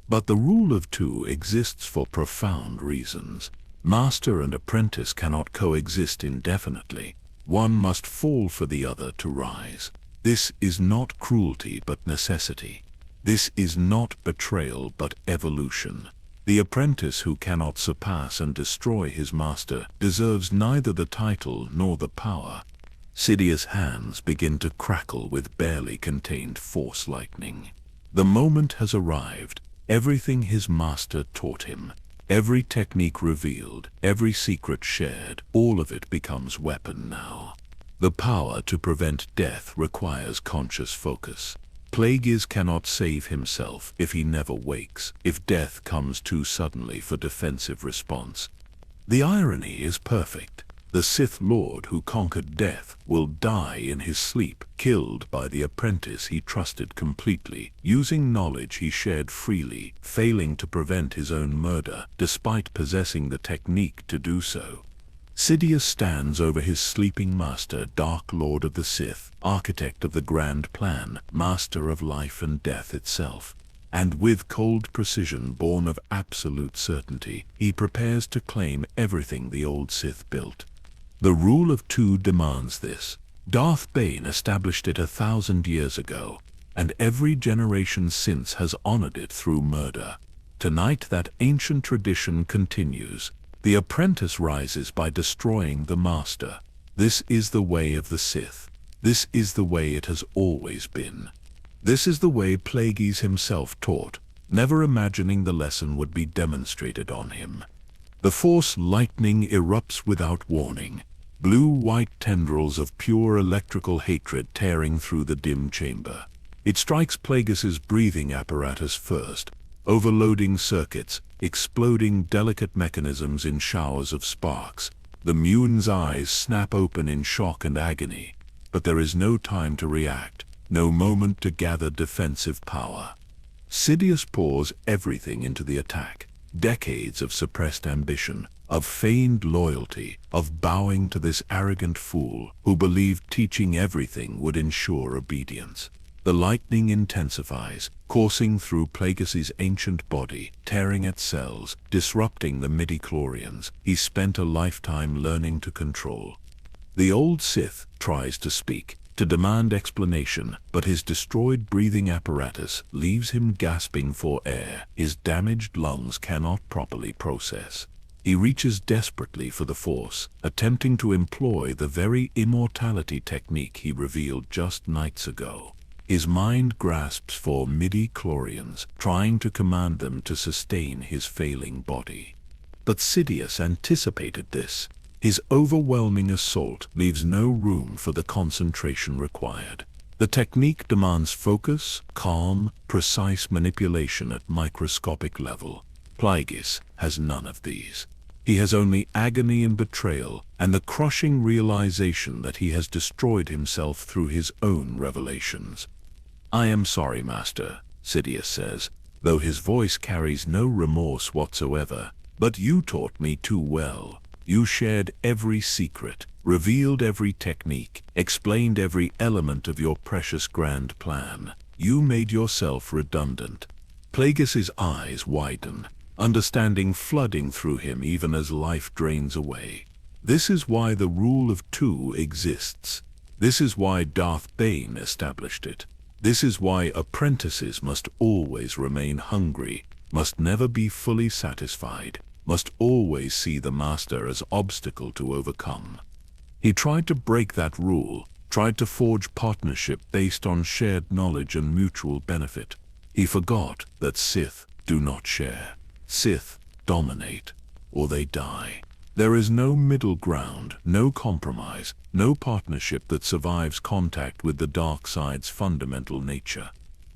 But the rule of two exists for profound reasons. Master and apprentice cannot coexist indefinitely. One must fall for the other to rise. This is not cruelty but necessity. This is not betrayal but evolution. The apprentice who cannot surpass and destroy his master deserves neither the title nor the power. Sidious' hands begin to crackle with barely contained force lightning. The moment has arrived. Everything his master taught him, every technique revealed, every secret shared, all of it becomes weapon now. The power to prevent death requires conscious focus. Plagueis cannot save himself if he never wakes, if death comes too suddenly for defensive response. The irony is perfect. The Sith Lord who conquered death will die in his sleep, killed by the apprentice he trusted completely, using knowledge he shared freely, failing to prevent his own murder, despite possessing the technique to do so. Sidious stands over his sleeping master, Dark Lord of the Sith, architect of the grand plan, master of life and death itself. And with cold precision born of absolute certainty, he prepares to claim everything the old Sith built. The rule of two demands this. Darth Bane established it 1,000 years ago, and every generation since has honored it through murder. Tonight that ancient tradition continues. The apprentice rises by destroying the master. This is the way of the Sith. This is the way it has always been. This is the way Plagueis himself taught, never imagining the lesson would be demonstrated on him. The Force lightning erupts without warning. Blue-white tendrils of pure electrical hatred tearing through the dim chamber. It strikes Plagueis's breathing apparatus first, overloading circuits, exploding delicate mechanisms in showers of sparks. The Muun's eyes snap open in shock and agony, but there is no time to react, no moment to gather defensive power. Sidious pours everything into the attack. Decades of suppressed ambition, of feigned loyalty, of bowing to this arrogant fool who believed teaching everything would ensure obedience. The lightning intensifies, coursing through Plagueis's ancient body, tearing at cells, disrupting the midi-chlorians he spent a lifetime learning to control. The old Sith tries to speak, to demand explanation, but his destroyed breathing apparatus leaves him gasping for air. His damaged lungs cannot properly process. He reaches desperately for the Force, attempting to employ the very immortality technique he revealed just nights ago. His mind grasps for midi-chlorians, trying to command them to sustain his failing body. But Sidious anticipated this. His overwhelming assault leaves no room for the concentration required. The technique demands focus, calm, precise manipulation at microscopic level. Plagueis has none of these. He has only agony and betrayal, and the crushing realization that he has destroyed himself through his own revelations. "I am sorry, Master," Sidious says, though his voice carries no remorse whatsoever. "But you taught me too well. You shared every secret, revealed every technique, explained every element of your precious grand plan. You made yourself redundant." Plagueis's eyes widen, understanding flooding through him even as life drains away. This is why the rule of two exists. This is why Darth Bane established it. This is why apprentices must always remain hungry, must never be fully satisfied, must always see the master as obstacle to overcome. He tried to break that rule, tried to forge partnership based on shared knowledge and mutual benefit. He forgot that Sith do not share. Sith dominate, or they die. There is no middle ground, no compromise, no partnership that survives contact with the dark side's fundamental nature.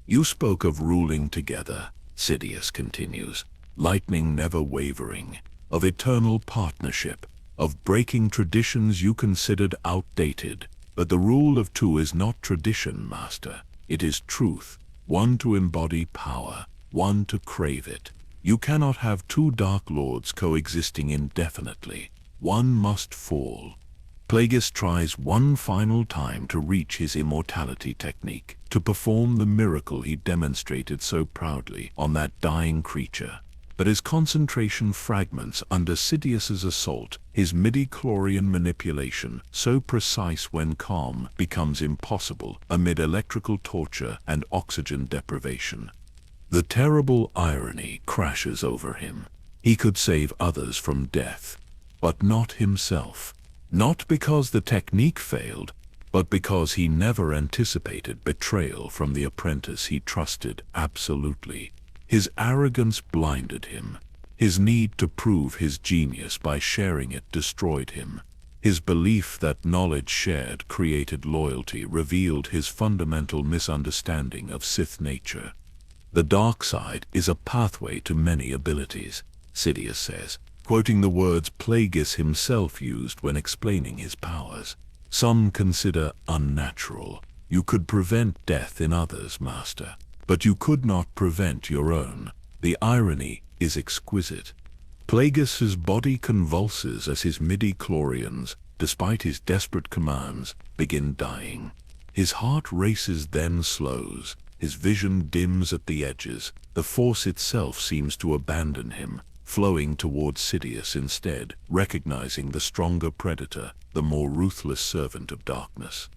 "You spoke of ruling together," Sidious continues, lightning never wavering, "of eternal partnership, of breaking traditions you considered outdated. But the rule of two is not tradition, Master. It is truth. One to embody power, one to crave it. You cannot have two Dark Lords coexisting indefinitely. One must fall. Plagueis tries one final time to reach his immortality technique, to perform the miracle he demonstrated so proudly on that dying creature. But his concentration fragments under Sidious's assault, his midi-chlorian manipulation, so precise when calm, becomes impossible amid electrical torture and oxygen deprivation. The terrible irony crashes over him. He could save others from death, but not himself. Not because the technique failed, but because he never anticipated betrayal from the apprentice he trusted absolutely. His arrogance blinded him. His need to prove his genius by sharing it destroyed him. His belief that knowledge shared created loyalty revealed his fundamental misunderstanding of Sith nature. The dark side is a pathway to many abilities, Sidious says, quoting the words Plagueis himself used when explaining his powers. Some consider unnatural. You could prevent death in others, Master, but you could not prevent your own. The irony is exquisite. Plagueis's body convulses as his midi-chlorians, despite his desperate commands, begin dying. His heart races, then slows. His vision dims at the edges. The Force itself seems to abandon him, flowing towards Sidious instead, recognizing the stronger predator, the more ruthless servant of darkness.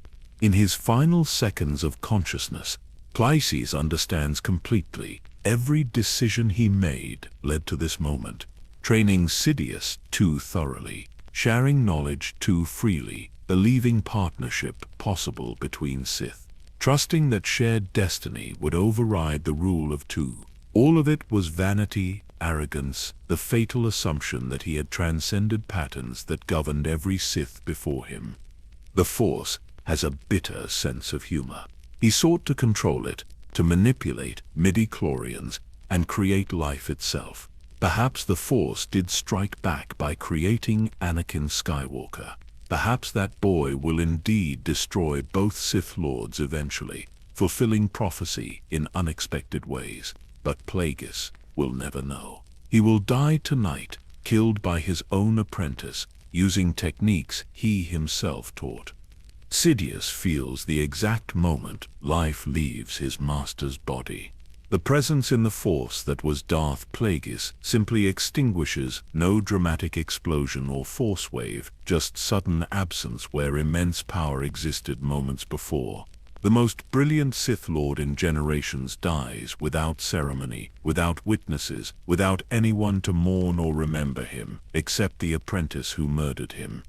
In his final seconds of consciousness, Plagueis understands completely. Every decision he made led to this moment. Training Sidious too thoroughly, sharing knowledge too freely, believing partnership possible between Sith, trusting that shared destiny would override the rule of two. All of it was vanity, arrogance, the fatal assumption that he had transcended patterns that governed every Sith before him. The Force has a bitter sense of humor. He sought to control it, to manipulate midi-chlorians, and create life itself. Perhaps the Force did strike back by creating Anakin Skywalker. Perhaps that boy will indeed destroy both Sith Lords eventually, fulfilling prophecy in unexpected ways. But Plagueis will never know. He will die tonight, killed by his own apprentice, using techniques he himself taught. Sidious feels the exact moment life leaves his master's body. The presence in the Force that was Darth Plagueis simply extinguishes, no dramatic explosion or force wave, just sudden absence where immense power existed moments before. The most brilliant Sith Lord in generations dies without ceremony, without witnesses, without anyone to mourn or remember him, except the apprentice who murdered him.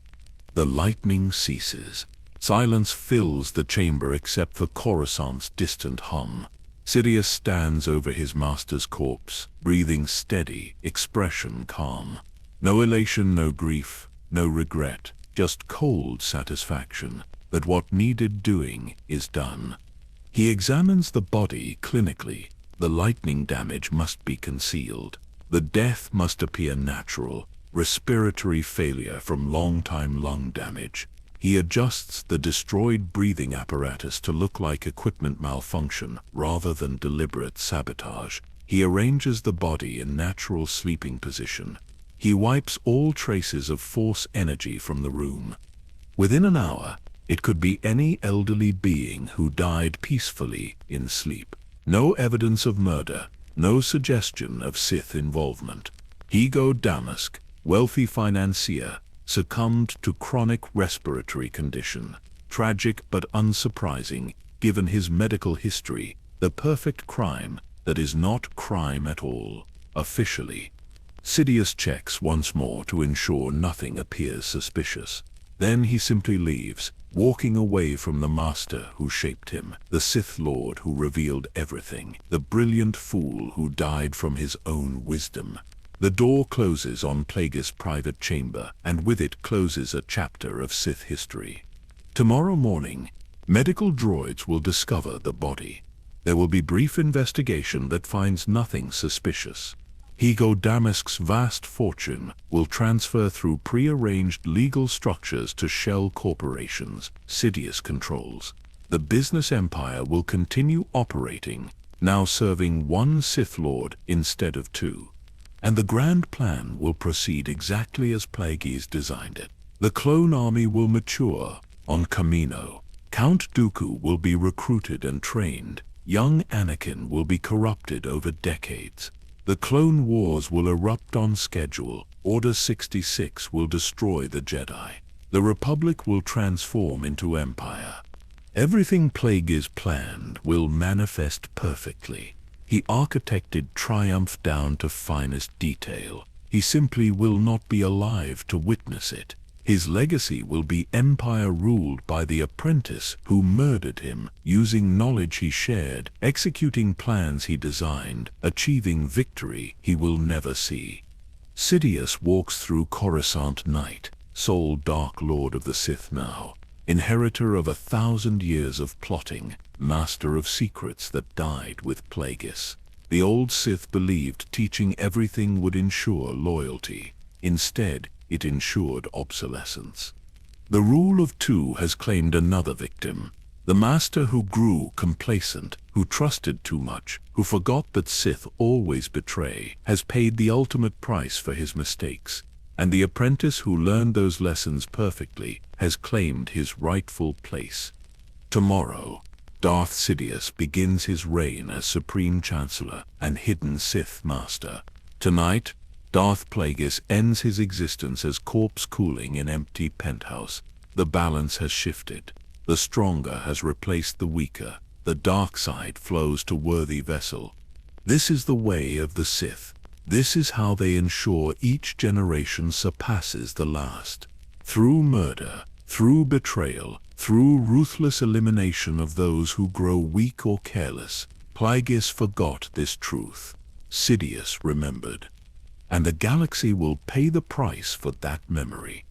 The lightning ceases. Silence fills the chamber except for Coruscant's distant hum. Sidious stands over his master's corpse, breathing steady, expression calm. No elation, no grief, no regret, just cold satisfaction that what needed doing is done. He examines the body clinically. The lightning damage must be concealed. The death must appear natural, respiratory failure from long-time lung damage. He adjusts the destroyed breathing apparatus to look like equipment malfunction rather than deliberate sabotage. He arranges the body in natural sleeping position. He wipes all traces of Force energy from the room. Within an hour, it could be any elderly being who died peacefully in sleep. No evidence of murder, no suggestion of Sith involvement. Higo Damask, wealthy financier, succumbed to chronic respiratory condition. Tragic but unsurprising, given his medical history, the perfect crime that is not crime at all, officially. Sidious checks once more to ensure nothing appears suspicious. Then he simply leaves, walking away from the master who shaped him, the Sith Lord who revealed everything, the brilliant fool who died from his own wisdom. The door closes on Plagueis' private chamber, and with it closes a chapter of Sith history. Tomorrow morning, medical droids will discover the body. There will be brief investigation that finds nothing suspicious. Ego Damask's vast fortune will transfer through pre-arranged legal structures to shell corporations Sidious controls. The business empire will continue operating, now serving one Sith Lord instead of two. And the grand plan will proceed exactly as Plagueis designed it. The clone army will mature on Kamino. Count Dooku will be recruited and trained. Young Anakin will be corrupted over decades. The Clone Wars will erupt on schedule. Order 66 will destroy the Jedi. The Republic will transform into Empire. Everything Plagueis planned will manifest perfectly. He architected triumph down to finest detail. He simply will not be alive to witness it. His legacy will be empire ruled by the apprentice who murdered him, using knowledge he shared, executing plans he designed, achieving victory he will never see. Sidious walks through Coruscant night, sole Dark Lord of the Sith now, inheritor of 1,000 years of plotting, master of secrets that died with Plagueis. The old Sith believed teaching everything would ensure loyalty. Instead, it ensured obsolescence. The rule of two has claimed another victim. The master who grew complacent, who trusted too much, who forgot that Sith always betray, has paid the ultimate price for his mistakes. And the apprentice who learned those lessons perfectly has claimed his rightful place. Tomorrow, Darth Sidious begins his reign as Supreme Chancellor and Hidden Sith Master. Tonight, Darth Plagueis ends his existence as corpse cooling in empty penthouse. The balance has shifted. The stronger has replaced the weaker. The dark side flows to worthy vessel. This is the way of the Sith. This is how they ensure each generation surpasses the last. Through murder, through betrayal, through ruthless elimination of those who grow weak or careless. Plagueis forgot this truth. Sidious remembered. And the galaxy will pay the price for that memory.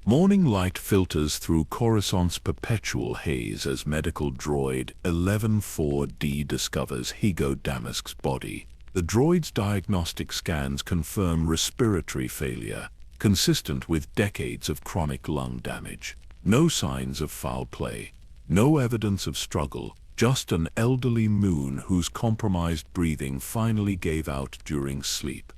Morning light filters through Coruscant's perpetual haze as medical droid 114D discovers Ego Damask's body. The droid's diagnostic scans confirm respiratory failure, consistent with decades of chronic lung damage. No signs of foul play, no evidence of struggle, just an elderly moon whose compromised breathing finally gave out during sleep.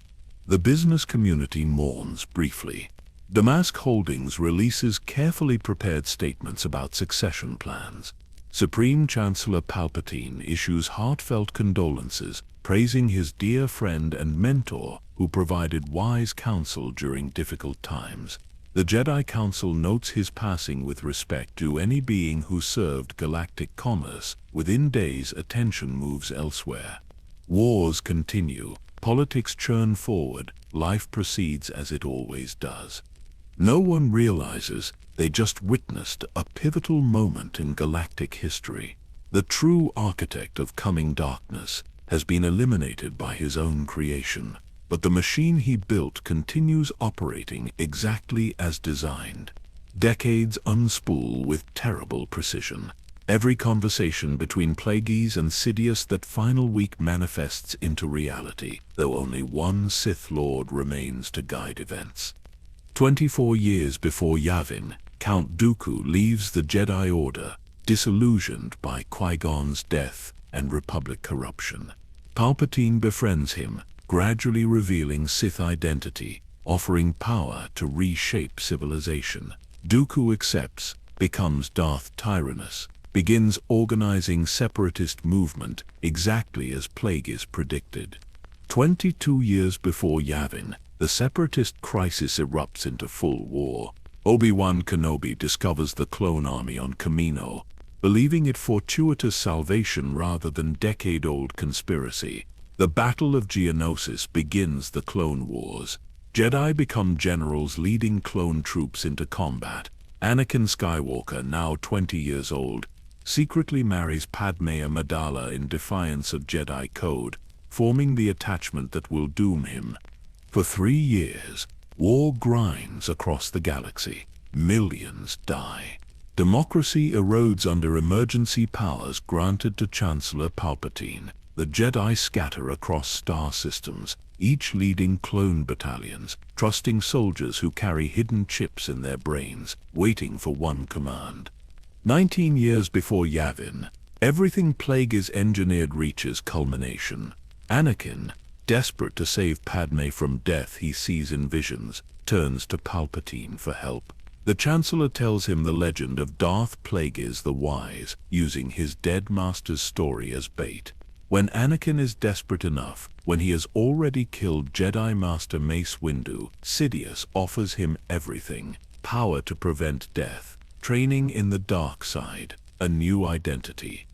The business community mourns briefly. Damask Holdings releases carefully prepared statements about succession plans. Supreme Chancellor Palpatine issues heartfelt condolences, praising his dear friend and mentor who provided wise counsel during difficult times. The Jedi Council notes his passing with respect to any being who served galactic commerce. Within days, attention moves elsewhere. Wars continue. Politics churn forward, life proceeds as it always does. No one realizes they just witnessed a pivotal moment in galactic history. The true architect of coming darkness has been eliminated by his own creation, but the machine he built continues operating exactly as designed. Decades unspool with terrible precision. Every conversation between Plagueis and Sidious that final week manifests into reality, though only one Sith Lord remains to guide events. 24 years before Yavin, Count Dooku leaves the Jedi Order, disillusioned by Qui-Gon's death and Republic corruption. Palpatine befriends him, gradually revealing Sith identity, offering power to reshape civilization. Dooku accepts, becomes Darth Tyrannus, begins organizing separatist movement exactly as Plagueis predicted. 22 years before Yavin, the separatist crisis erupts into full war. Obi-Wan Kenobi discovers the clone army on Kamino, believing it fortuitous salvation rather than decade-old conspiracy. The Battle of Geonosis begins the Clone Wars. Jedi become generals leading clone troops into combat. Anakin Skywalker, now 20 years old, secretly marries Padme Amidala in defiance of Jedi code, forming the attachment that will doom him. For 3 years, war grinds across the galaxy. Millions die. Democracy erodes under emergency powers granted to Chancellor Palpatine. The Jedi scatter across star systems, each leading clone battalions, trusting soldiers who carry hidden chips in their brains, waiting for one command. 19 years before Yavin, everything Plagueis engineered reaches culmination. Anakin, desperate to save Padme from death he sees in visions, turns to Palpatine for help. The Chancellor tells him the legend of Darth Plagueis the Wise, using his dead master's story as bait. When Anakin is desperate enough, when he has already killed Jedi Master Mace Windu, Sidious offers him everything: power to prevent death, training in the dark side, a new identity.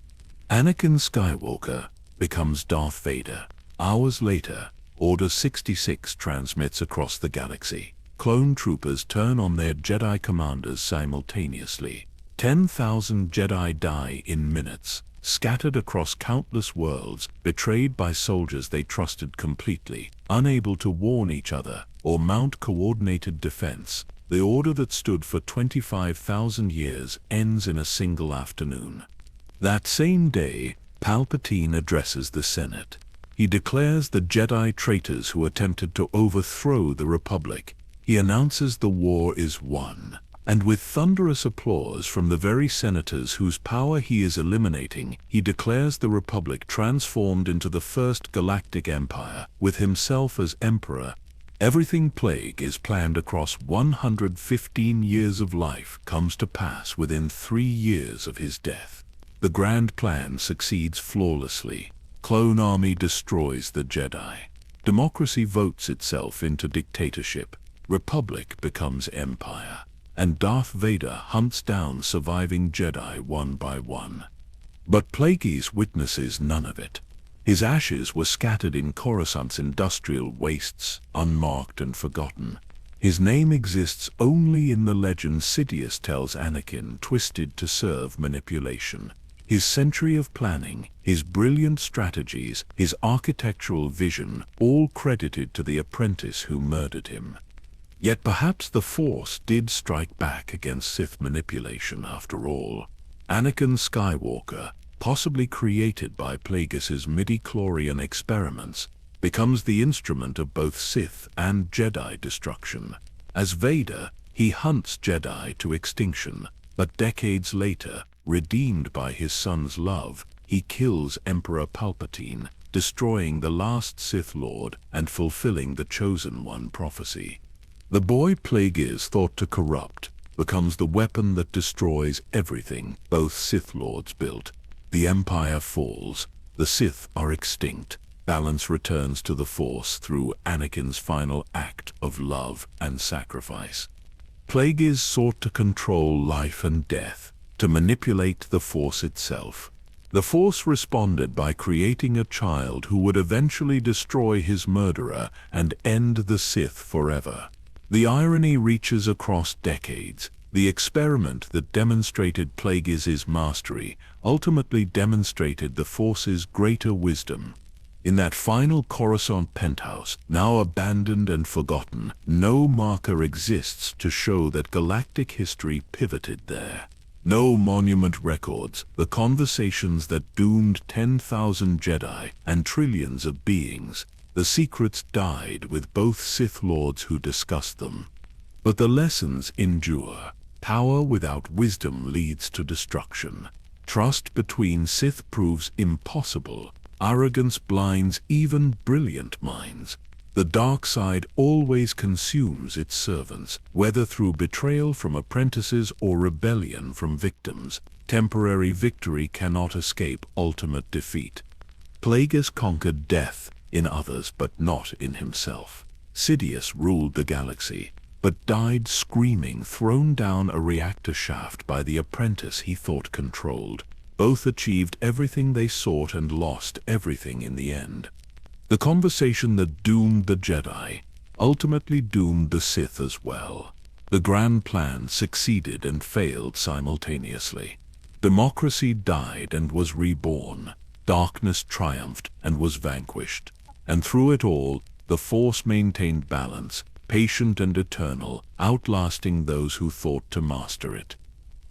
Anakin Skywalker becomes Darth Vader. Hours later, Order 66 transmits across the galaxy. Clone troopers turn on their Jedi commanders simultaneously. 10,000 Jedi die in minutes, scattered across countless worlds, betrayed by soldiers they trusted completely, unable to warn each other or mount coordinated defense. The order that stood for 25,000 years ends in a single afternoon. That same day, Palpatine addresses the Senate. He declares the Jedi traitors who attempted to overthrow the Republic. He announces the war is won, and with thunderous applause from the very senators whose power he is eliminating, he declares the Republic transformed into the first galactic empire, with himself as emperor. Everything Plagueis planned across 115 years of life comes to pass within 3 years of his death. The grand plan succeeds flawlessly. Clone army destroys the Jedi. Democracy votes itself into dictatorship. Republic becomes empire. And Darth Vader hunts down surviving Jedi one by one. But Plagueis witnesses none of it. His ashes were scattered in Coruscant's industrial wastes, unmarked and forgotten. His name exists only in the legend Sidious tells Anakin, twisted to serve manipulation. His century of planning, his brilliant strategies, his architectural vision, all credited to the apprentice who murdered him. Yet perhaps the Force did strike back against Sith manipulation after all. Anakin Skywalker, possibly created by Plagueis' midi-chlorian experiments, becomes the instrument of both Sith and Jedi destruction. As Vader, he hunts Jedi to extinction, but decades later, redeemed by his son's love, he kills Emperor Palpatine, destroying the last Sith Lord and fulfilling the Chosen One prophecy. The boy Plagueis thought to corrupt becomes the weapon that destroys everything both Sith Lords built. The Empire falls, the Sith are extinct, balance returns to the Force through Anakin's final act of love and sacrifice. Plagueis sought to control life and death, to manipulate the Force itself. The Force responded by creating a child who would eventually destroy his murderer and end the Sith forever. The irony reaches across decades. The experiment that demonstrated Plagueis' mastery ultimately demonstrated the Force's greater wisdom. In that final Coruscant penthouse, now abandoned and forgotten, no marker exists to show that galactic history pivoted there. No monument records the conversations that doomed 10,000 Jedi and trillions of beings. The secrets died with both Sith Lords who discussed them. But the lessons endure. Power without wisdom leads to destruction. Trust between Sith proves impossible. Arrogance blinds even brilliant minds. The dark side always consumes its servants, whether through betrayal from apprentices or rebellion from victims. Temporary victory cannot escape ultimate defeat. Plagueis conquered death in others but not in himself. Sidious ruled the galaxy, but died screaming, thrown down a reactor shaft by the apprentice he thought controlled. Both achieved everything they sought and lost everything in the end. The conversation that doomed the Jedi ultimately doomed the Sith as well. The grand plan succeeded and failed simultaneously. Democracy died and was reborn. Darkness triumphed and was vanquished. And through it all, the Force maintained balance, patient and eternal, outlasting those who thought to master it.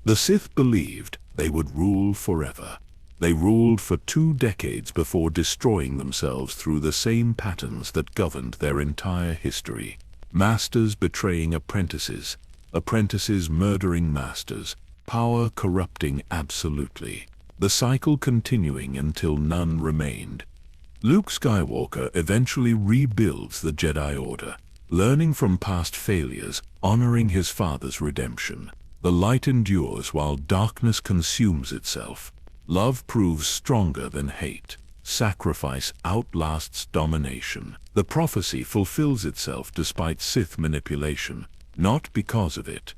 The Sith believed they would rule forever. They ruled for 2 decades before destroying themselves through the same patterns that governed their entire history. Masters betraying apprentices, apprentices murdering masters, power corrupting absolutely. The cycle continuing until none remained. Luke Skywalker eventually rebuilds the Jedi Order, learning from past failures, honoring his father's redemption. The light endures while darkness consumes itself. Love proves stronger than hate. Sacrifice outlasts domination. The prophecy fulfills itself despite Sith manipulation, not because of it.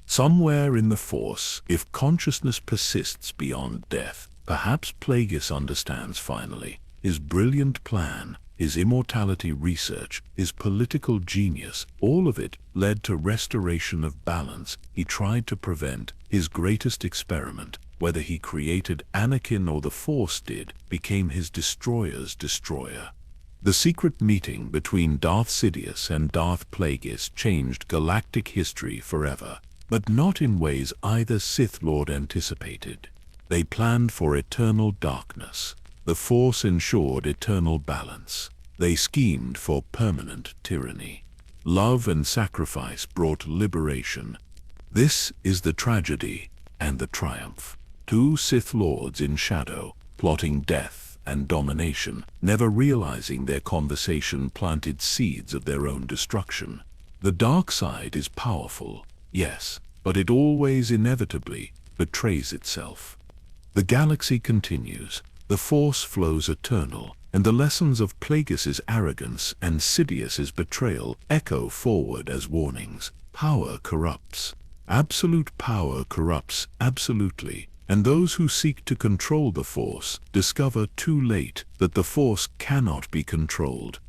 Somewhere in the Force, if consciousness persists beyond death, perhaps Plagueis understands finally. His brilliant plan, his immortality research, his political genius, all of it led to restoration of balance he tried to prevent. His greatest experiment, whether he created Anakin or the Force did, became his destroyer's destroyer. The secret meeting between Darth Sidious and Darth Plagueis changed galactic history forever, but not in ways either Sith Lord anticipated. They planned for eternal darkness. The Force ensured eternal balance. They schemed for permanent tyranny. Love and sacrifice brought liberation. This is the tragedy and the triumph. 2 Sith Lords in shadow, plotting death and domination, never realizing their conversation planted seeds of their own destruction. The dark side is powerful, yes, but it always inevitably betrays itself. The galaxy continues. The Force flows eternal, and the lessons of Plagueis' arrogance and Sidious's betrayal echo forward as warnings. Power corrupts. Absolute power corrupts absolutely, and those who seek to control the Force discover too late that the Force cannot be controlled.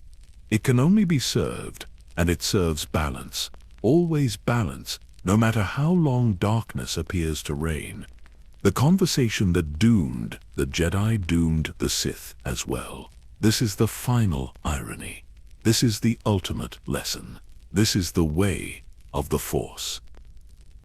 It can only be served, and it serves balance, always balance, no matter how long darkness appears to reign. The conversation that doomed the Jedi doomed the Sith as well. This is the final irony. This is the ultimate lesson. This is the way of the Force.